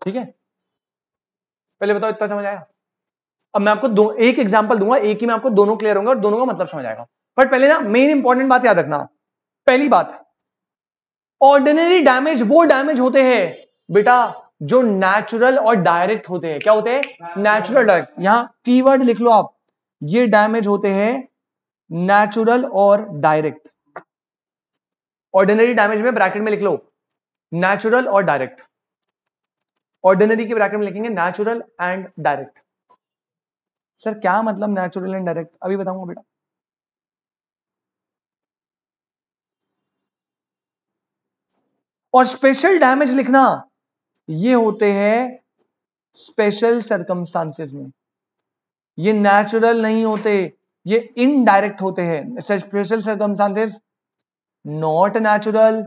ठीक है पहले बताओ इतना समझ आया. अब मैं आपको एक एग्जांपल दूंगा, एक ही में आपको दोनों क्लियर होंगे और दोनों का मतलब समझ आएगा. बट पहले ना मेन इंपॉर्टेंट बात याद रखना. पहली बात, ऑर्डिनरी डैमेज वो डैमेज होते हैं बेटा जो नेचुरल और डायरेक्ट होते हैं. क्या होते हैं? Natural direct. यहां कीवर्ड लिख लो आप. ये डैमेज होते हैं नेचुरल और डायरेक्ट. ऑर्डिनरी डैमेज में ब्रैकेट में लिख लो नेचुरल और डायरेक्ट. ऑर्डिनरी के ब्रैकेट में लिखेंगे नेचुरल एंड डायरेक्ट. सर क्या मतलब नेचुरल एंड डायरेक्ट? अभी बताऊंगा बेटा. और स्पेशल डैमेज लिखना, ये होते हैं स्पेशल सर्कमस्टांसेस में. ये नेचुरल नहीं होते, ये इनडायरेक्ट होते हैं. स्पेशल सर्कमस्टांसेस नॉट नेचुरल,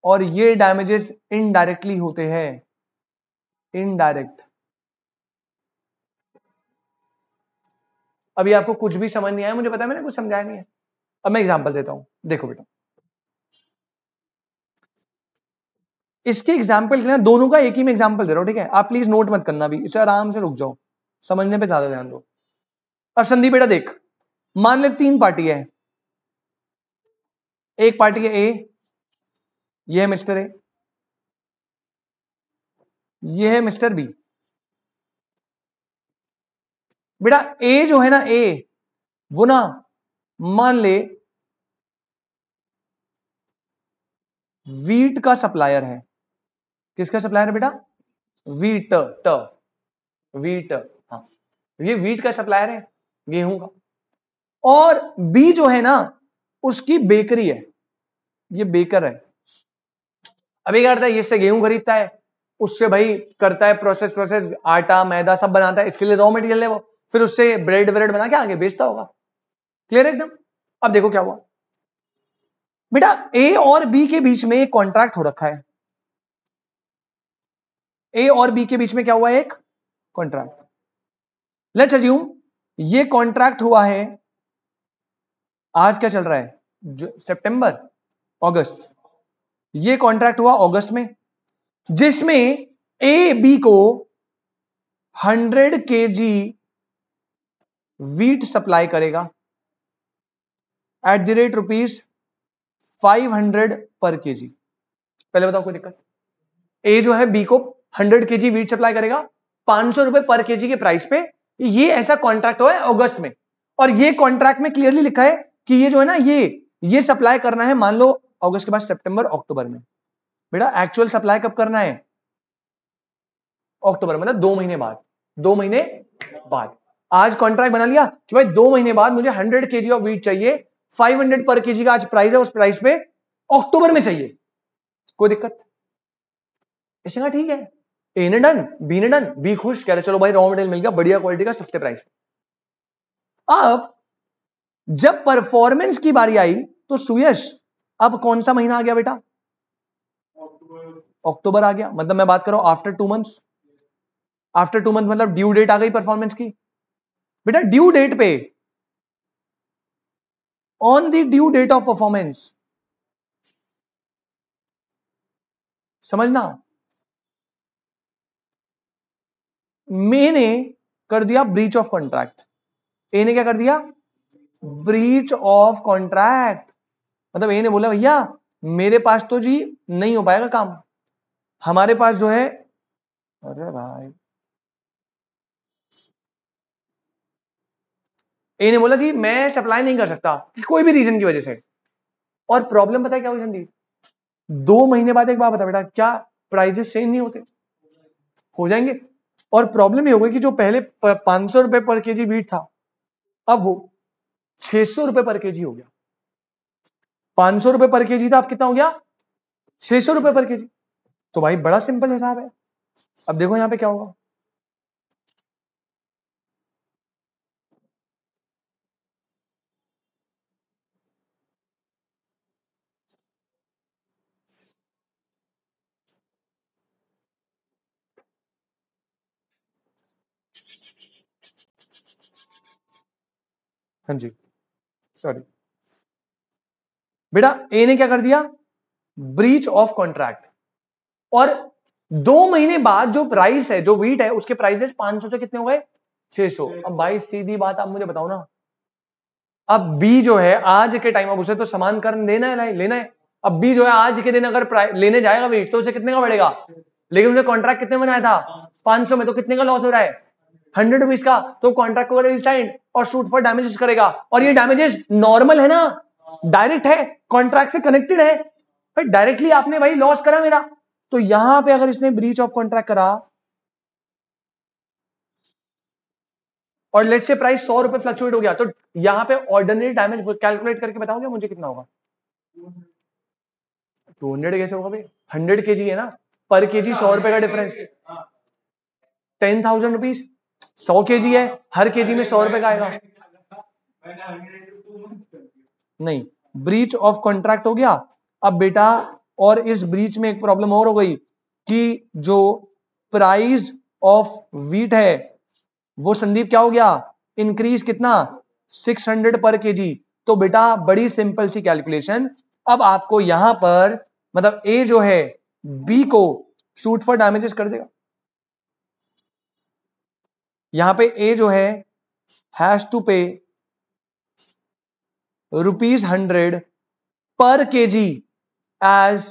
और ये डैमेजेस इनडायरेक्टली होते हैं. इनडायरेक्ट. अभी आपको कुछ भी समझ नहीं आया, मुझे पता है मैंने कुछ समझाया नहीं है. अब मैं एग्जांपल देता हूं, देखो बेटा. इसके एग्जाम्पल के लिए दोनों का एक ही में एग्जाम्पल दे रहा हूं, ठीक है. आप प्लीज नोट मत करना, भी इसे आराम से रुक जाओ, समझने पे ज्यादा ध्यान दो. अब संदीप बेटा देख, मान ले 3 पार्टी है. एक पार्टी है ए, ये है मिस्टर ए, ये है मिस्टर बी। बेटा ए जो है ना, ए वो ना मान ले वीट का सप्लायर है। किसका सप्लायर है बेटा? वीट, ट वीट, हाँ ये वीट का सप्लायर है, गेहूं का। और बी जो है ना उसकी बेकरी है, ये बेकर है। अभी क्या करता है, ये इससे गेहूं खरीदता है, उससे भाई करता है प्रोसेस, आटा मैदा सब बनाता है, इसके लिए रॉ मटेरियल है वो, फिर उससे ब्रेड ब्रेड बना के आगे बेचता होगा। क्लियर है एकदम? अब देखो क्या हुआ बेटा, ए और बी के बीच में एक कॉन्ट्रैक्ट हो रखा है। ए और बी के बीच में क्या हुआ है? एक कॉन्ट्रैक्ट। लेट्स अज्यूम ये कॉन्ट्रैक्ट हुआ है, आज क्या चल रहा है? सितंबर, अगस्त। ये कॉन्ट्रैक्ट हुआ अगस्त में, जिसमें ए बी को 100 kg वीट सप्लाई करेगा एट द रेट ₹500 पर केजी। पहले बताओ कोई दिक्कत? ए जो है बी को 100 kg वीट सप्लाई करेगा 500 रुपए पर केजी के प्राइस पे। ये ऐसा कॉन्ट्रैक्ट हुआ है अगस्त में, और ये कॉन्ट्रैक्ट में क्लियरली लिखा है कि ये जो है ना ये सप्लाई करना है, मान लो अगस्त के बाद सितंबर अक्टूबर में। बेटा एक्चुअल सप्लाई कब करना है? अक्टूबर, मतलब 2 महीने बाद। 2 महीने बाद आज कॉन्ट्रैक्ट बना लिया कि भाई 2 महीने बाद मुझे 100 kg ऑफ वीट चाहिए, 500 पर केजी का आज प्राइस है, उस प्राइस पे अक्टूबर में चाहिए। कोई दिक्कत? इसने कहा ठीक है, ए ने डन, बी ने डन, बी खुश, कह रहे चलो भाई रॉ मटेरियल मिल गया बढ़िया क्वालिटी का सस्ते प्राइस पे। अब जब परफॉर्मेंस की बारी आई तो सुयश अब कौन सा महीना आ गया बेटा? अक्टूबर आ गया। मतलब मैं बात कर रहा हूं आफ्टर 2 मंथ्स। आफ्टर 2 मंथ मतलब ड्यू डेट आ गई परफॉर्मेंस की। बेटा ड्यू डेट पे, on the due date of performance, समझना, मैंने कर दिया ब्रीच ऑफ कॉन्ट्रैक्ट। ए ने क्या कर दिया? Breach of contract. मतलब ए ने बोला भैया मेरे पास तो जी नहीं हो पाएगा काम, हमारे पास जो है, अरे भाई, ए ने बोला जी मैं सप्लाई नहीं कर सकता कोई भी रीजन की वजह से। और प्रॉब्लम पता है क्या हुई संदीप? 2 महीने बाद एक बात बता बेटा, क्या प्राइजेस चेंज नहीं होते? हो जाएंगे। और प्रॉब्लम ये हो गई कि जो पहले 500 रुपए पर केजी वीट था, अब वो 600 रुपए पर केजी हो गया। 500 रुपए पर केजी था, अब कितना हो गया? 600 रुपए पर केजी। तो भाई बड़ा सिंपल हिसाब है। अब देखो यहां पे क्या होगा। हाँ जी, सॉरी बेटा, ए ने क्या कर दिया? Breach of contract. और 2 महीने बाद जो प्राइस है, जो वीट है, उसके प्राइसेस 500 से कितने हो गए? 600। अब भाई सीधी बात आप मुझे बताओ ना, अब बी जो है आज के टाइम, अब उसे तो सामान कर देना है, लेना है। अब बी जो है आज के दिन अगर लेने जाएगा वेट, तो उसे कितने का पड़ेगा? लेकिन उसने कॉन्ट्रैक्ट कितने बनाया था? 500 में, तो कितने का लॉस हो रहा है? 100 रुपीज का। तो कॉन्ट्रैक्ट को रिसाइन और शूट फॉर डैमेजेस करेगा। और ये डैमेजेस नॉर्मल है ना, डायरेक्ट है, कॉन्ट्रैक्ट से कनेक्टेड है भाई, डायरेक्टली आपने भाई लॉस करा मेरा। तो यहां पे अगर इसने ब्रीच ऑफ कॉन्ट्रैक्ट करा और लेट्स से प्राइस 100 रुपए फ्लक्चुएट हो गया, तो यहां पे ऑर्डिनरी डैमेज कैलकुलेट करके बताओगे मुझे कितना होगा? 200 कैसे होगा भाई? 100 केजी है ना, पर केजी 100 रुपए का डिफरेंस, 10,000 रुपीज। 100 केजी है, हर केजी में 100 रुपए का आएगा। नहीं, ब्रीच ऑफ कॉन्ट्रैक्ट हो गया। अब बेटा और इस ब्रीच में एक प्रॉब्लम और हो गई कि जो प्राइस ऑफ वीट है वो संदीप क्या हो गया? इंक्रीज कितना? 600 पर केजी। तो बेटा बड़ी सिंपल सी कैलकुलेशन, अब आपको यहां पर मतलब ए जो है बी को शूट फॉर डैमेजेस कर देगा। यहां पे ए जो है हैज टू पे ₹100 per kg as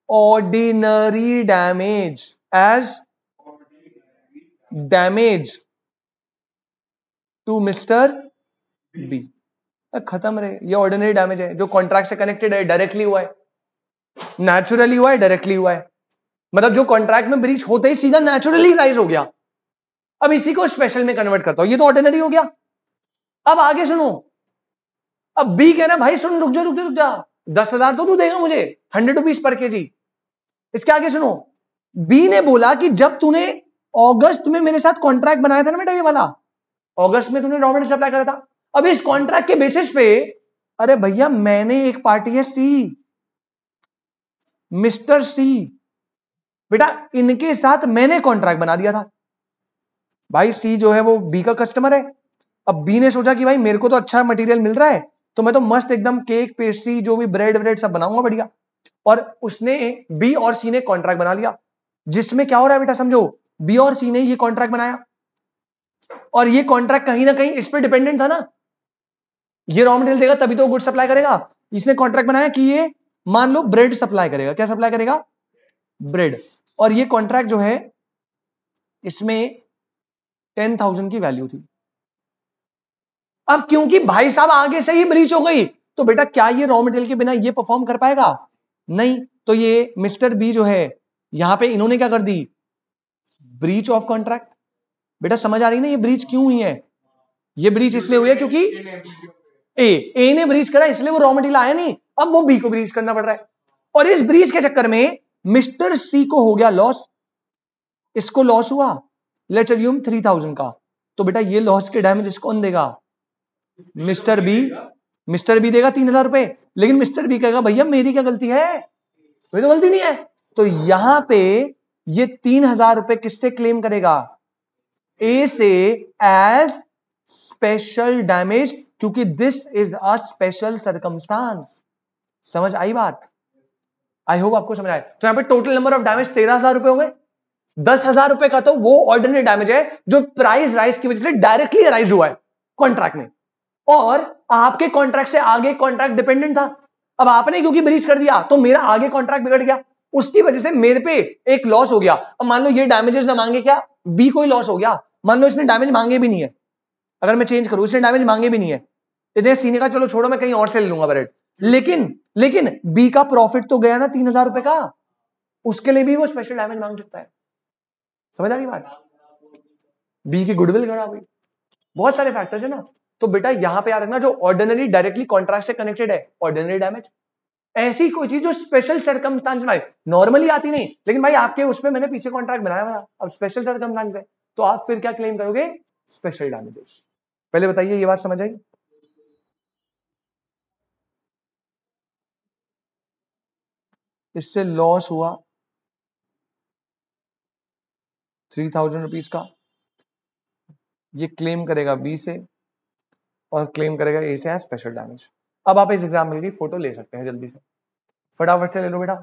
ordinary damage, as damage to Mr. B। खत्म रहे, ये ऑर्डिनरी डैमेज है जो कॉन्ट्रैक्ट से कनेक्टेड है, डायरेक्टली हुआ है, नेचुरली हुआ है, डायरेक्टली हुआ है। मतलब जो कॉन्ट्रैक्ट में ब्रीच होते ही सीधा नेचुरली राइज हो गया। अब इसी को स्पेशल में कन्वर्ट करता हूं, ये तो ऑर्डिनरी हो गया। अब आगे सुनो, अब बी कह रहा भाई सुन रुक जा रुक जा रुक जा, 10,000 तो तू देगा मुझे, 100 रुपीज पर केजी। इसके आगे सुनो, बी ने बोला कि जब तूने अगस्त में मेरे साथ कॉन्ट्रैक्ट बनाया था ना बेटा, ये वाला अगस्त में तूने रॉ मटेरियल सप्लाई करा था, अब इस कॉन्ट्रैक्ट के बेसिस पे, अरे भैया मैंने एक पार्टी है सी, मिस्टर सी, बेटा इनके साथ मैंने कॉन्ट्रैक्ट बना दिया था। भाई सी जो है वो बी का कस्टमर है। अब बी ने सोचा कि भाई मेरे को तो अच्छा मटेरियल मिल रहा है, तो मैं तो मस्त एकदम केक पेस्ट्री जो भी ब्रेड व्रेड सब बनाऊंगा बढ़िया। और उसने बी और सी ने कॉन्ट्रैक्ट बना लिया, जिसमें क्या हो रहा है बेटा समझो, बी और सी ने ये कॉन्ट्रैक्ट बनाया और ये कॉन्ट्रैक्ट कहीं ना कहीं इस पर डिपेंडेंट था ना, ये रॉ मटेरियल देगा तभी तो गुड सप्लाई करेगा। इसने कॉन्ट्रैक्ट बनाया कि ये मान लो ब्रेड सप्लाई करेगा, क्या सप्लाई करेगा, ब्रेड। और ये कॉन्ट्रैक्ट जो है इसमें 10,000 की वैल्यू थी। अब क्योंकि भाई साहब आगे से ही ब्रीच हो गई, तो बेटा क्या ये रॉ मटेरियल के बिना ये परफॉर्म कर पाएगा, नहीं। तो ये मिस्टर बी जो है यहां पे इन्होंने क्या कर दी, ब्रीच ऑफ कॉन्ट्रैक्ट। बेटा समझ आ रही ना ये ब्रीच क्यों हुई है, ये ब्रीच इसलिए हुई है क्योंकि ए ने ब्रीच करा इसलिए वो रॉ मटेरियल आया नहीं, अब वो बी को ब्रीच करना पड़ रहा है। और इस ब्रीच के चक्कर में मिस्टर सी को हो गया लॉस, इसको लॉस हुआ, लेट्स अज्यूम 3,000 का। तो बेटा ये लॉस के डैमेज कौन देगा, मिस्टर बी। मिस्टर बी देगा 3,000 रुपए, लेकिन मिस्टर बी कहेगा भैया मेरी क्या गलती है, मेरी तो गलती नहीं है। तो यहां पे ये 3,000 रुपए किससे क्लेम करेगा, ए से, एज स्पेशल डैमेज, क्योंकि this is a special circumstance. समझ आई बात, आई होप आपको समझ आए। तो यहां पे टोटल नंबर ऑफ डैमेज 13,000 रुपए हो गए। 10,000 रुपए का तो वो ऑर्डिनरी डैमेज है जो प्राइस राइज की वजह से डायरेक्टली राइज हुआ है कॉन्ट्रैक्ट में, और आपके कॉन्ट्रैक्ट से आगे कॉन्ट्रैक्ट डिपेंडेंट था। अब आपने क्योंकि ब्रीच कर दिया तो मेरा आगे कॉन्ट्रैक्ट बिगड़ गया, उसकी वजह से मेरे पे एक लॉस हो गया। अब मान लो ये डैमेजेस ना मांगे, क्या बी को ही लॉस हो गया। मान लो इसने डैमेज मांगे भी नहीं है, अगर मैं चेंज करूं, इसने डैमेज मांगे भी नहीं है, इतने सीने का चलो छोड़ो मैं कहीं और से ले लूंगा ब्रेड, लेकिन बी का प्रॉफिट तो गया ना 3,000 रुपए का, उसके लिए भी वो स्पेशल डैमेज मांग सकता है। समझ आ रही बात, बी की गुडविल खराब हुई, बहुत सारे फैक्टर्स है ना। तो बेटा यहां पे याद रखना, जो ऑर्डिनरी डायरेक्टली कॉन्ट्रैक्ट से कनेक्टेड है ऑर्डिनरी डैमेज, ऐसी कोई चीज जो स्पेशल सर्कमस्टांस में नॉर्मली आती नहीं, लेकिन भाई आपके उसमें मैंने पीछे कॉन्ट्रैक्ट बनाया हुआ, अब स्पेशल सर्कमस्टांस है तो आप फिर क्या क्लेम करोगे, स्पेशल डैमेजेस। पहले बताइए ये बात समझ आई, इससे लॉस हुआ 3,000 रुपीज का, ये क्लेम करेगा बी से और क्लेम करेगा ए से स्पेशल डैमेज। अब आप इस एग्जाम्पल की फोटो ले सकते हैं जल्दी से, फटाफट से ले लो बेटा,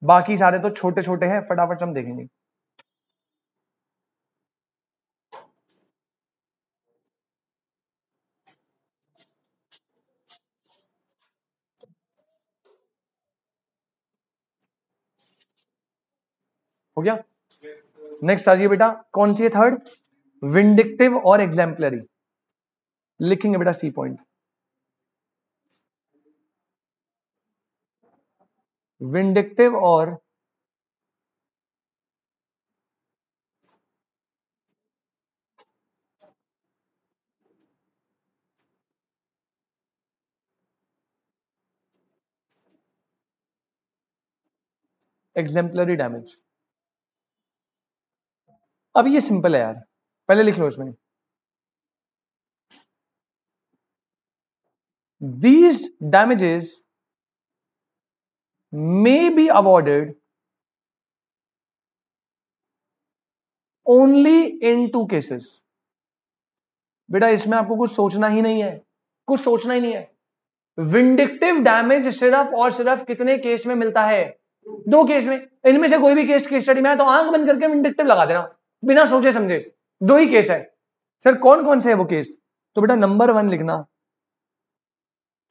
बाकी सारे तो छोटे छोटे हैं, फटाफट से हम देखेंगे। हो गया, नेक्स्ट आ जाइए बेटा, कौन सी है थर्ड, विंडिक्टिव और एग्जाम्पलरी। लिखेंगे बेटा सी पॉइंट, विंडिक्टिव और एग्जाम्पलरी डैमेज। अब ये सिंपल है यार, पहले लिख लो इसमें, these damages may be awarded only in 2 cases। बेटा इसमें आपको कुछ सोचना ही नहीं है, कुछ सोचना ही नहीं है। विंडिक्टिव डैमेज सिर्फ और सिर्फ कितने केस में मिलता है, 2 केस में। इनमें से कोई भी केस स्टडी में है तो आंख बंद करके विंडिक्टिव लगा देना बिना सोचे समझे, 2 ही केस है। सर कौन कौन से है वो केस, तो बेटा नंबर 1 लिखना,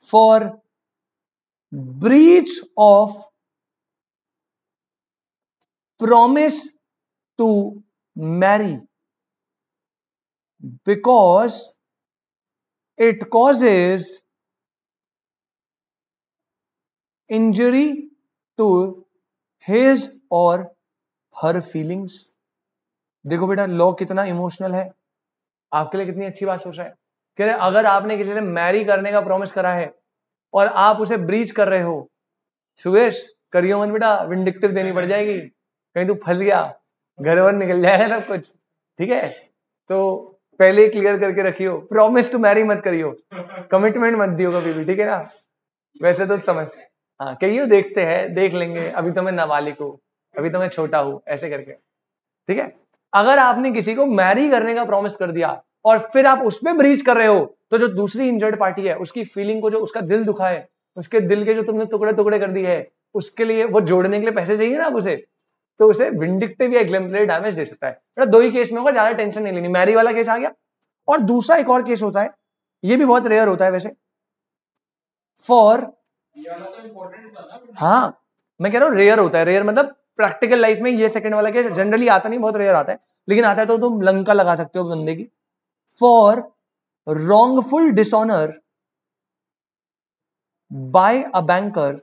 for breach of promise to marry because it causes injury to his or her feelings। देखो बेटा लॉ कितना इमोशनल है, आपके लिए कितनी अच्छी बात सोच रहा है। कह रहे अगर आपने किसी से मैरी करने का प्रॉमिस करा है और आप उसे ब्रीच कर रहे हो, सुरेश करियो मत बेटा, विंडिक्टिव देनी पड़ जाएगी, कहीं तू फंस गया घर वर निकल जाएगा सब कुछ, ठीक है। तो पहले क्लियर करके रखियो, प्रॉमिस टू मैरी मत करियो, कमिटमेंट मत दियो कभी भी, ठीक है ना। वैसे तो समझ, हाँ कहियो देखते हैं, देख लेंगे, अभी तो मैं नाबालिग हूं, अभी तो मैं छोटा हूं, ऐसे करके, ठीक है। अगर आपने किसी को मैरी करने का प्रॉमिस कर दिया और फिर आप उसमें ब्रीच कर रहे हो, तो जो दूसरी इंजर्ड पार्टी है उसकी फीलिंग को, जो उसका दिल दुखा है, उसके दिल के जो तुमने टुकड़े टुकड़े कर दिए है, उसके लिए वो जोड़ने के लिए पैसे चाहिए ना आप उसे, तो उसे विंडिक्टिव या एग्जेम्पलरी डैमेज दे सकता है। दो ही केस में होगा, ज्यादा टेंशन नहीं लेनी। मैरी वाला केस आ गया, और दूसरा एक और केस होता है, ये भी बहुत रेयर होता है वैसे, फॉर, हाँ मैं कह रहा हूं रेयर होता है, रेयर मतलब प्रैक्टिकल लाइफ में ये सेकंड वाला केस जनरली आता नहीं, बहुत रेयर आता है, लेकिन आता है तो तुम लंका लगा सकते हो बंदे की। For wrongful dishonor by a banker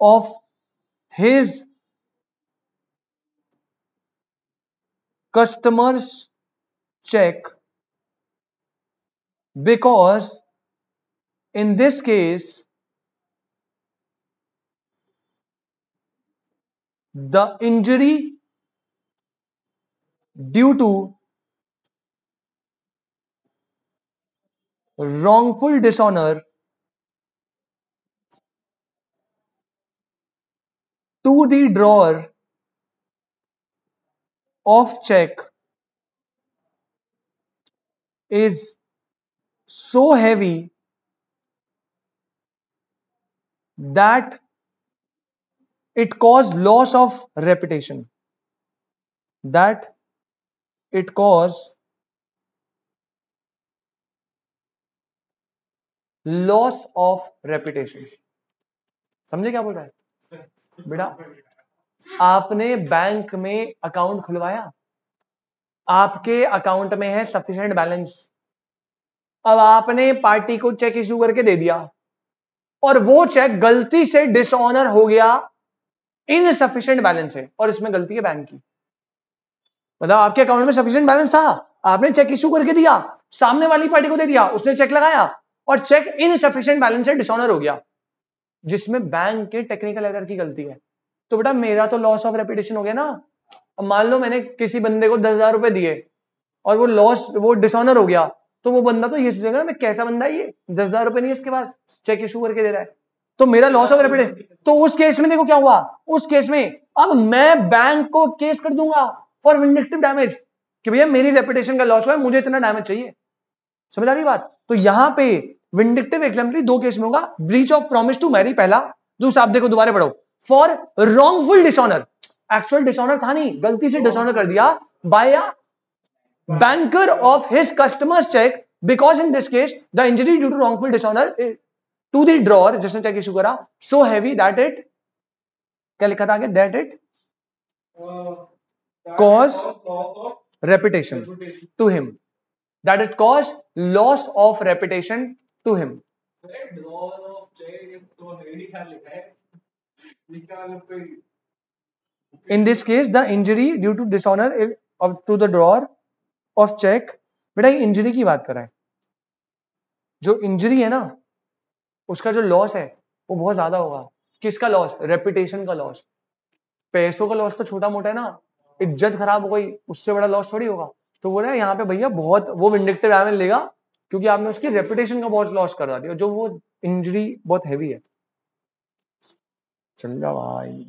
of his customer's check, because in this case the injury due to wrongful dishonor to the drawer of check is so heavy that it caused loss of reputation, that it caused loss of reputation. समझे क्या बोल रहा है बेटा? आपने bank में account खुलवाया, आपके अकाउंट में है सफिशिएंट बैलेंस, अब आपने पार्टी को चेक इशू करके दे दिया और वो चेक गलती से डिसऑनर हो गया, इनसफिशिएंट बैलेंस है, और इसमें गलती है बैंक की। मतलब आपके अकाउंट में सफिशिएंट बैलेंस था, आपने चेक इशू करके दिया, सामने वाली पार्टी को दे दिया, उसने चेक लगाया और चेक इनसफिशिएंट बैलेंस से डिसऑनर हो गया, जिसमें बैंक के टेक्निकल एरर की गलती है। तो बेटा मेरा तो लॉस ऑफ रेपुटेशन हो गया ना। अब मान लो मैंने किसी बंदे को 10,000 रुपए दिए और वो लॉस, वो डिसऑनर हो गया, तो वो बंदा तो ये सोचेगा ना मैं कैसा बंदा है, ये 10,000 रुपए नहीं है इसके पास, चेक इशू करके दे रहा है, तो मेरा लॉस ऑफ रेपुटेशन। तो उस केस में देखो क्या हुआ, उस केस में अब मैं बैंक को केस कर दूंगा फॉर विंडिक्टिव डैमेज कि भैया मेरी रेपुटेशन का लॉस हुआ है, मुझे इतना डैमेज चाहिए। समझ आ रही बात? तो यहां पे विंडिक्टिव एग्जेम्पलरी दो केस में होगा, breach of promise to marry पहला, दूसरा आप देखो दोबारा पढ़ो, for wrongful dishonour, actual dishonour था नहीं, गलती से डिसऑनर कर दिया by a banker of his customer's check, because in this case the injury due to wrongful dishonor to the drawer जिसने चेक इशू करा, so heavy that it, क्या लिखा था आगे, that it cause reputation to him, that it cause loss of reputation to him। in this case the injury due to dishonor of to the drawer of check, बेटा ये injury की बात कर रहा है, जो इंजरी है ना उसका जो लॉस है वो बहुत ज्यादा होगा। किसका लॉस? रेपुटेशन का लॉस। पैसों का लॉस तो छोटा मोटा है ना, इज्जत खराब हो गई उससे बड़ा लॉस थोड़ी होगा। तो बोल रहा है यहाँ पे भैया बहुत वो विंडिक्टिव डैमेज लेगा क्योंकि आपने उसकी रेपुटेशन का बहुत लॉस करा दिया, जो वो इंजरी बहुत हैवी है। चल जा भाई।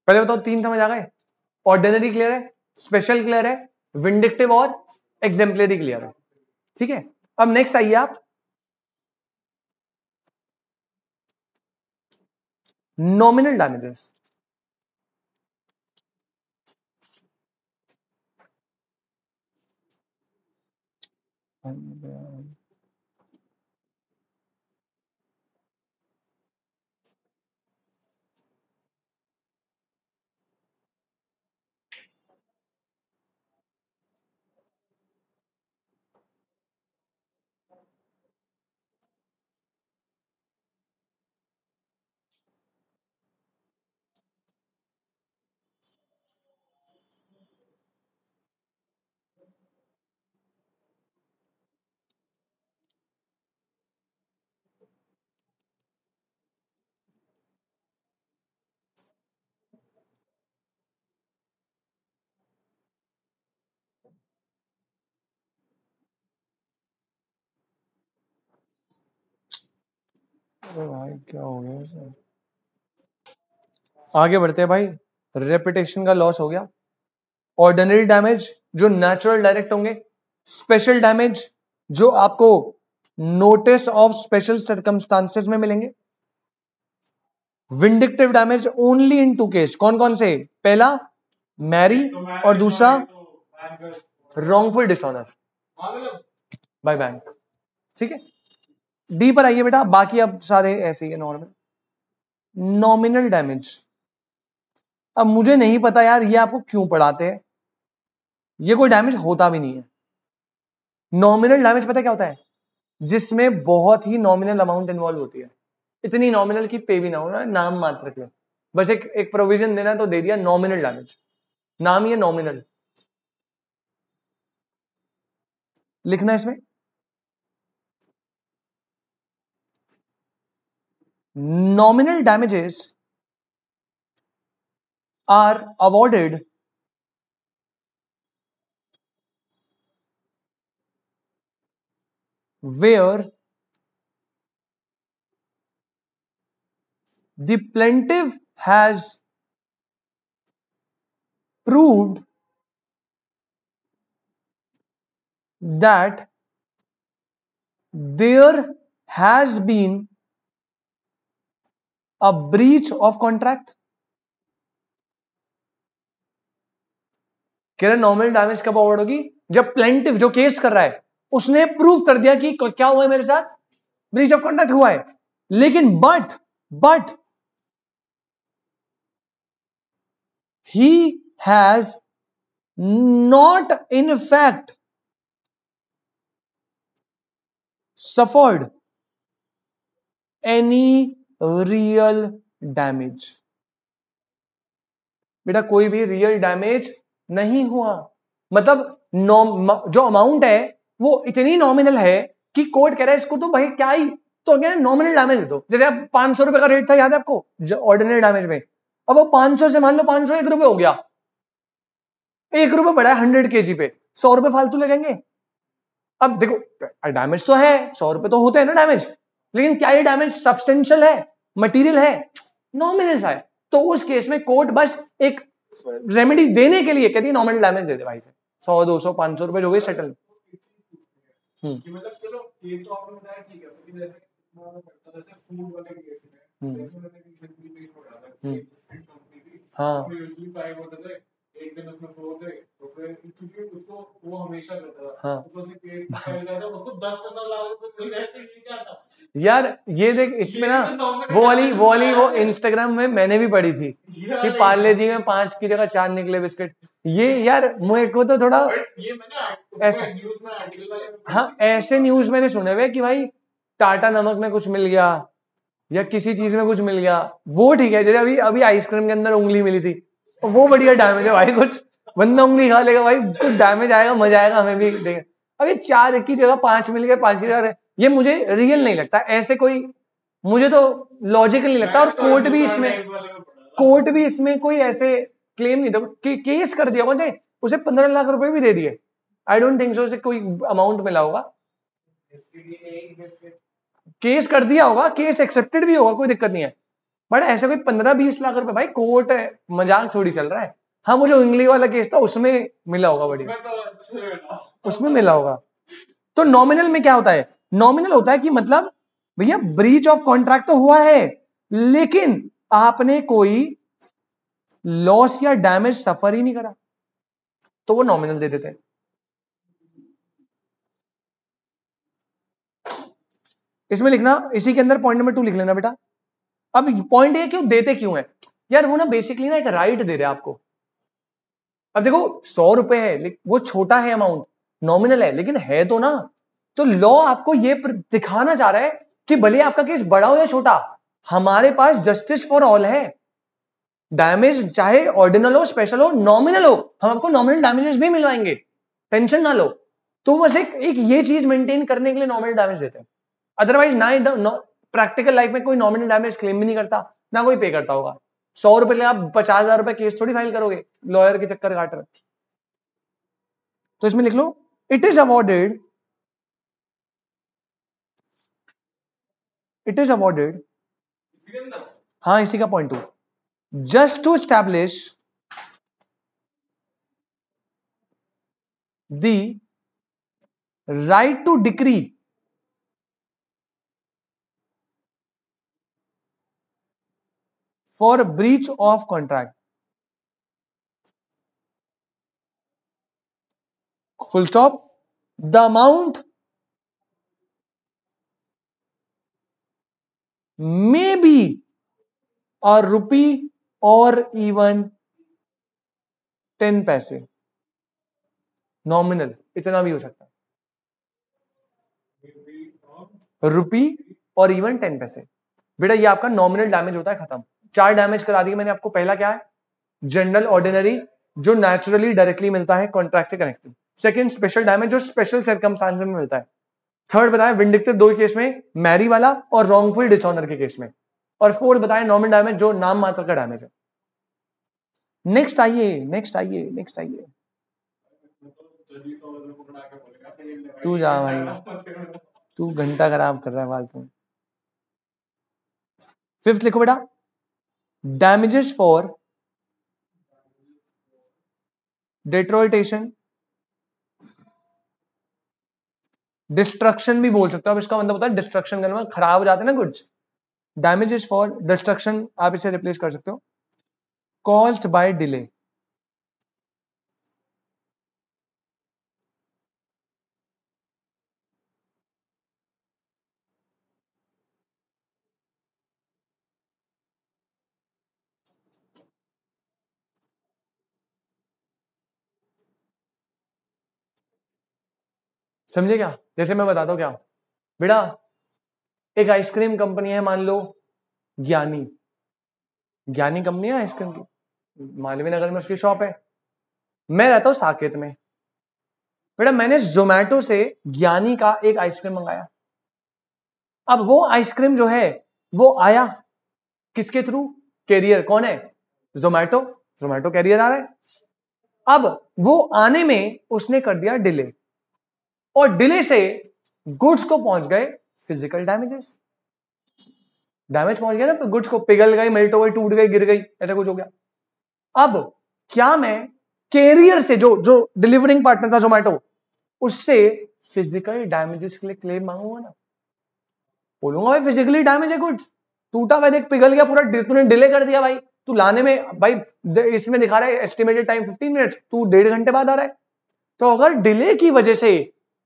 पहले बताओ तीन समझ आ गए? ऑर्डिनरी क्लियर है, स्पेशल क्लियर है, विंडिक्टिव और एग्जेम्पलरी क्लियर है, ठीक है। अब नेक्स्ट आइए आप नॉमिनल डैमेजेस, अरे भाई क्या हो गया सर। आगे बढ़ते हैं भाई, रेपिटेशन का लॉस हो गया, ऑर्डिनरी डैमेज जो नेचुरल डायरेक्ट होंगे, स्पेशल डैमेज जो आपको नोटिस ऑफ स्पेशल सर्कमस्टांसेस में मिलेंगे, vindictive damage only in 2 case, कौन कौन से, पहला मैरी और दूसरा रॉन्गफुल डिसऑनर बाय बैंक। ठीक है, डी पर आइए बेटा, बाकी अब सारे ऐसे ही है नॉर्मल। नॉमिनल डैमेज, अब मुझे नहीं पता यार ये आपको क्यों पढ़ाते हैं, ये कोई डैमेज होता भी नहीं है। नॉमिनल डैमेज पता क्या होता है, जिसमें बहुत ही नॉमिनल अमाउंट इन्वॉल्व होती है, इतनी नॉमिनल की पे भी ना हो, नाम मात्र के, बस एक प्रोविजन देना तो दे दिया, नॉमिनल डैमेज, नाम ही नॉमिनल, लिखना इसमें nominal damages are awarded where the plaintiff has proved that there has been a breach of contract। कह रहे नॉमिनल डैमेज कब अवॉर्ड होगी, जब प्लेंटिफ जो केस कर रहा है उसने प्रूव कर दिया कि क्या हुआ है मेरे साथ, ब्रीच ऑफ कॉन्ट्रैक्ट हुआ है, लेकिन but he has not in fact suffered any real damage। बेटा कोई भी रियल डैमेज नहीं हुआ, मतलब जो अमाउंट है वो इतनी नॉमिनल है कि कोर्ट कह रहा है इसको तो भाई क्या ही, तो क्या नॉमिनल डैमेज दे दो। जैसे अब 500 रुपए का रेट था, याद है आपको ऑर्डिनरी डैमेज में, अब वो 500 से मान लो 500 1 रुपए हो गया, 1 रुपए बढ़ा है 100 kg पे, 100 रुपए फालतू लगेंगे। अब देखो डैमेज तो है, 100 रुपए तो होते हैं ना डैमेज, लेकिन क्या ये डैमेज सब्सटेंशियल है, मटीरियल है, नॉमिनल सा है, तो उस केस में कोर्ट बस एक रेमेडी देने के लिए कहती है नॉमिनल डैमेज दे दे भाई से, 100 200 500 रुपए जो गए सेटल। मतलब चलो ये तो आपने बताया ठीक है, लेकिन जैसे फूड वाले केस में जैसे मैंने रिसेंटली भी पढ़ा था कि बिस्किट कंपनी थी, उसमें यूजुअली 5 होते थे, एक दिन उसमें 4 थे, तो फिर क्योंकि उसको वो हमेशा करता था, ऊपर से केस फाइल जाता, उसको 10-15 लाख रुपए मिल रहे थे, ये क्या था यार। ये देख इसमें ना वो इंस्टाग्राम में मैंने भी पढ़ी थी कि पार्ले जी में 5 की जगह 4 निकले बिस्किट, ये यार मुझे को तो थोड़ा ये मैंने ऐसे न्यूज़ में आर्टिकल वाले, हाँ ऐसे न्यूज मैंने सुने हुए कि भाई टाटा नमक में कुछ मिल गया या किसी चीज में कुछ मिल गया, वो ठीक है, जैसे अभी आइसक्रीम के अंदर उंगली मिली थी, वो बढ़िया डैमेज है भाई, कुछ बंदा उंगली खा लेगा भाई, कुछ डैमेज आएगा, मजा आएगा, हमें भी देगा। अभी 4 की जगह 5 मिल गए, 5 की जगह, ये मुझे रियल नहीं लगता, ऐसे कोई मुझे तो लॉजिकल नहीं लगता, और कोर्ट भी इसमें कोई ऐसे क्लेम नहीं था, केस कर दिया बोलते उसे 15 लाख रुपए भी दे दिए, आई डोंट थिंक सो उसे कोई अमाउंट मिला होगा, केस कर दिया होगा, केस एक्सेप्टेड भी होगा, कोई दिक्कत नहीं है, बट ऐसे कोई 15-20 लाख रुपए भाई, कोर्ट है, मजाक थोड़ी चल रहा है। हाँ मुझे उंगली वाला केस था उसमें मिला होगा, बढ़िया उसमें मिला होगा। तो नॉमिनल में क्या होता है, नॉमिनल होता है कि मतलब भैया ब्रीच ऑफ कॉन्ट्रैक्ट तो हुआ है, लेकिन आपने कोई लॉस या डैमेज सफर ही नहीं करा, तो वो नॉमिनल दे देते हैं। इसमें लिखना, इसी के अंदर पॉइंट नंबर 2 लिख लेना बेटा। अब पॉइंट ये क्यों देते क्यों है यार, वो ना बेसिकली ना एक राइट दे रहे हैं आपको। अब देखो 100 रुपए है, वो छोटा है अमाउंट, नॉमिनल है, लेकिन है तो ना। तो लॉ आपको ये दिखाना चाह रहा है कि भले आपका केस बड़ा हो या छोटा, हमारे पास जस्टिस फॉर ऑल है। डैमेज चाहे ऑर्डिनल हो, स्पेशल हो, नॉमिनल हो, हम आपको नॉमिनल डैमेजेस भी मिलवाएंगे, टेंशन ना लो। तो बस एक ये चीज मेंटेन करने के लिए नॉमिनल डैमेज देते हैं। अदरवाइज ना प्रैक्टिकल लाइफ में कोई नॉमिनल डैमेज क्लेम भी नहीं करता, ना कोई पे करता होगा। 100 रुपए ले आप 50,000 रुपए केस थोड़ी फाइल करोगे लॉयर के चक्कर काट रहे। तो इसमें लिख लो, it is awarded, it is awarded, हाँ इसी का point 2, just to establish the right to decree for breach of contract, full stop, the amount may be a rupee or even 10 पैसे, नॉमिनल इतना भी हो सकता है, रुपी और इवन 10 पैसे। बेटा ये आपका नॉमिनल डैमेज होता है, खत्म। 4 डैमेज करा दिए मैंने आपको। पहला क्या है, जनरल ऑर्डिनरी, जो नेचुरली डायरेक्टली मिलता है कॉन्ट्रैक्ट से कनेक्टेड। सेकंड स्पेशल डैमेज, जो स्पेशल सर्कमस्टांसेस में मिलता है। थर्ड बताया विंडिक्टिव 2 केस में, मैरी वाला और रॉन्गफुल डिसऑनर के केस में। और फोर्थ बताया नॉमिनल डैमेज, जो नाम मात्र का डैमेज है। नेक्स्ट आइए, नेक्स्ट आइए, नेक्स्ट आइए। तू जा भाई, तू घंटा खराब कर रहा है फालतू। फिफ्थ लिखो बेटा, डैमेजेस फॉर डिट्रॉइटेशन, डिस्ट्रक्शन भी बोल सकते हो आप, इसका मतलब होता है डिस्ट्रक्शन करने में, खराब हो जाते हैं ना गुड्स। डैमेजेस फॉर डिस्ट्रक्शन आप इसे रिप्लेस कर सकते हो, कॉज्ड बाय डिले। समझे क्या? जैसे मैं बताता हूं क्या बेटा, एक आइसक्रीम कंपनी है, मान लो ज्ञानी, ज्ञानी कंपनी है आइसक्रीम की, मालवीय नगर में उसकी शॉप है। मैं रहता हूं साकेत में। बेटा मैंने जोमेटो से ज्ञानी का एक आइसक्रीम मंगाया। अब वो आइसक्रीम जो है वो आया किसके थ्रू, कैरियर। कौन है, जोमेटो, जोमेटो कैरियर आ रहा है। अब वो आने में उसने कर दिया डिले, और डिले से गुड्स को पहुंच गए फिजिकल डैमेजेस। डैमेज पहुंच गया ना, फिर गुड्स को पिघल गई, मेल्ट हो गई, टूट गई, गिर गई, ऐसा कुछ हो गया। अब क्या मैं कैरियर से, जो जो डिलीवरिंग पार्टनर था जोमेटो, उससे फिजिकल डैमेजेस के लिए क्लेम मांगूंगा ना? बोलूंगा भाई फिजिकली डैमेज है गुड्स, टूटा हुआ देख, पिघल गया पूरा, तूने डिले कर दिया भाई, तू लाने में भाई, इसमें दिखा रहा है एस्टिमेटेड टाइम 15 मिनट, तू 1.5 घंटे बाद आ रहा है। तो अगर डिले की वजह से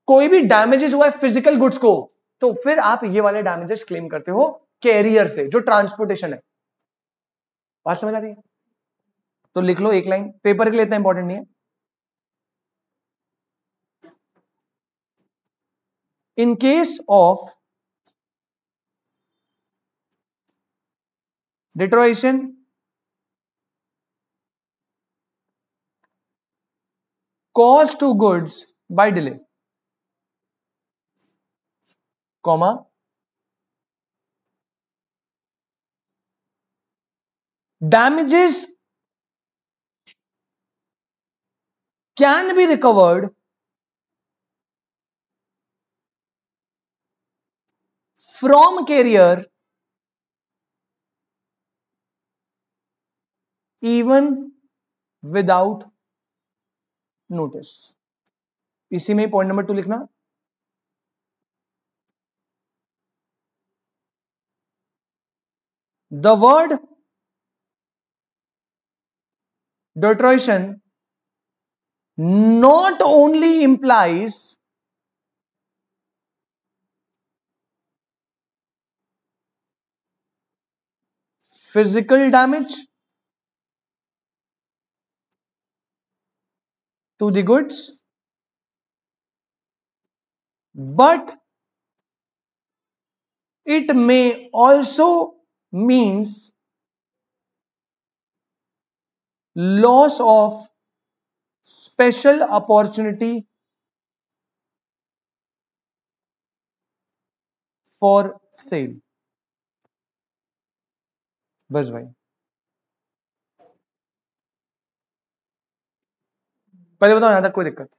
कोई भी डैमेजेस हुआ है फिजिकल गुड्स को, तो फिर आप ये वाले डैमेजेस क्लेम करते हो कैरियर से, जो ट्रांसपोर्टेशन है। बात समझ आ रही है? तो लिख लो एक लाइन, पेपर के लिए इतना इंपॉर्टेंट नहीं है। In case of deterioration, cause to goods by delay, comma, damages can be recovered from carrier even without notice। इसी में पॉइंट नंबर 2 लिखना, the word deterioration not only implies physical damage to the goods, but it may also means loss of special opportunity for sale. बस भाई, पहले बताओ यहां तक कोई दिक्कत?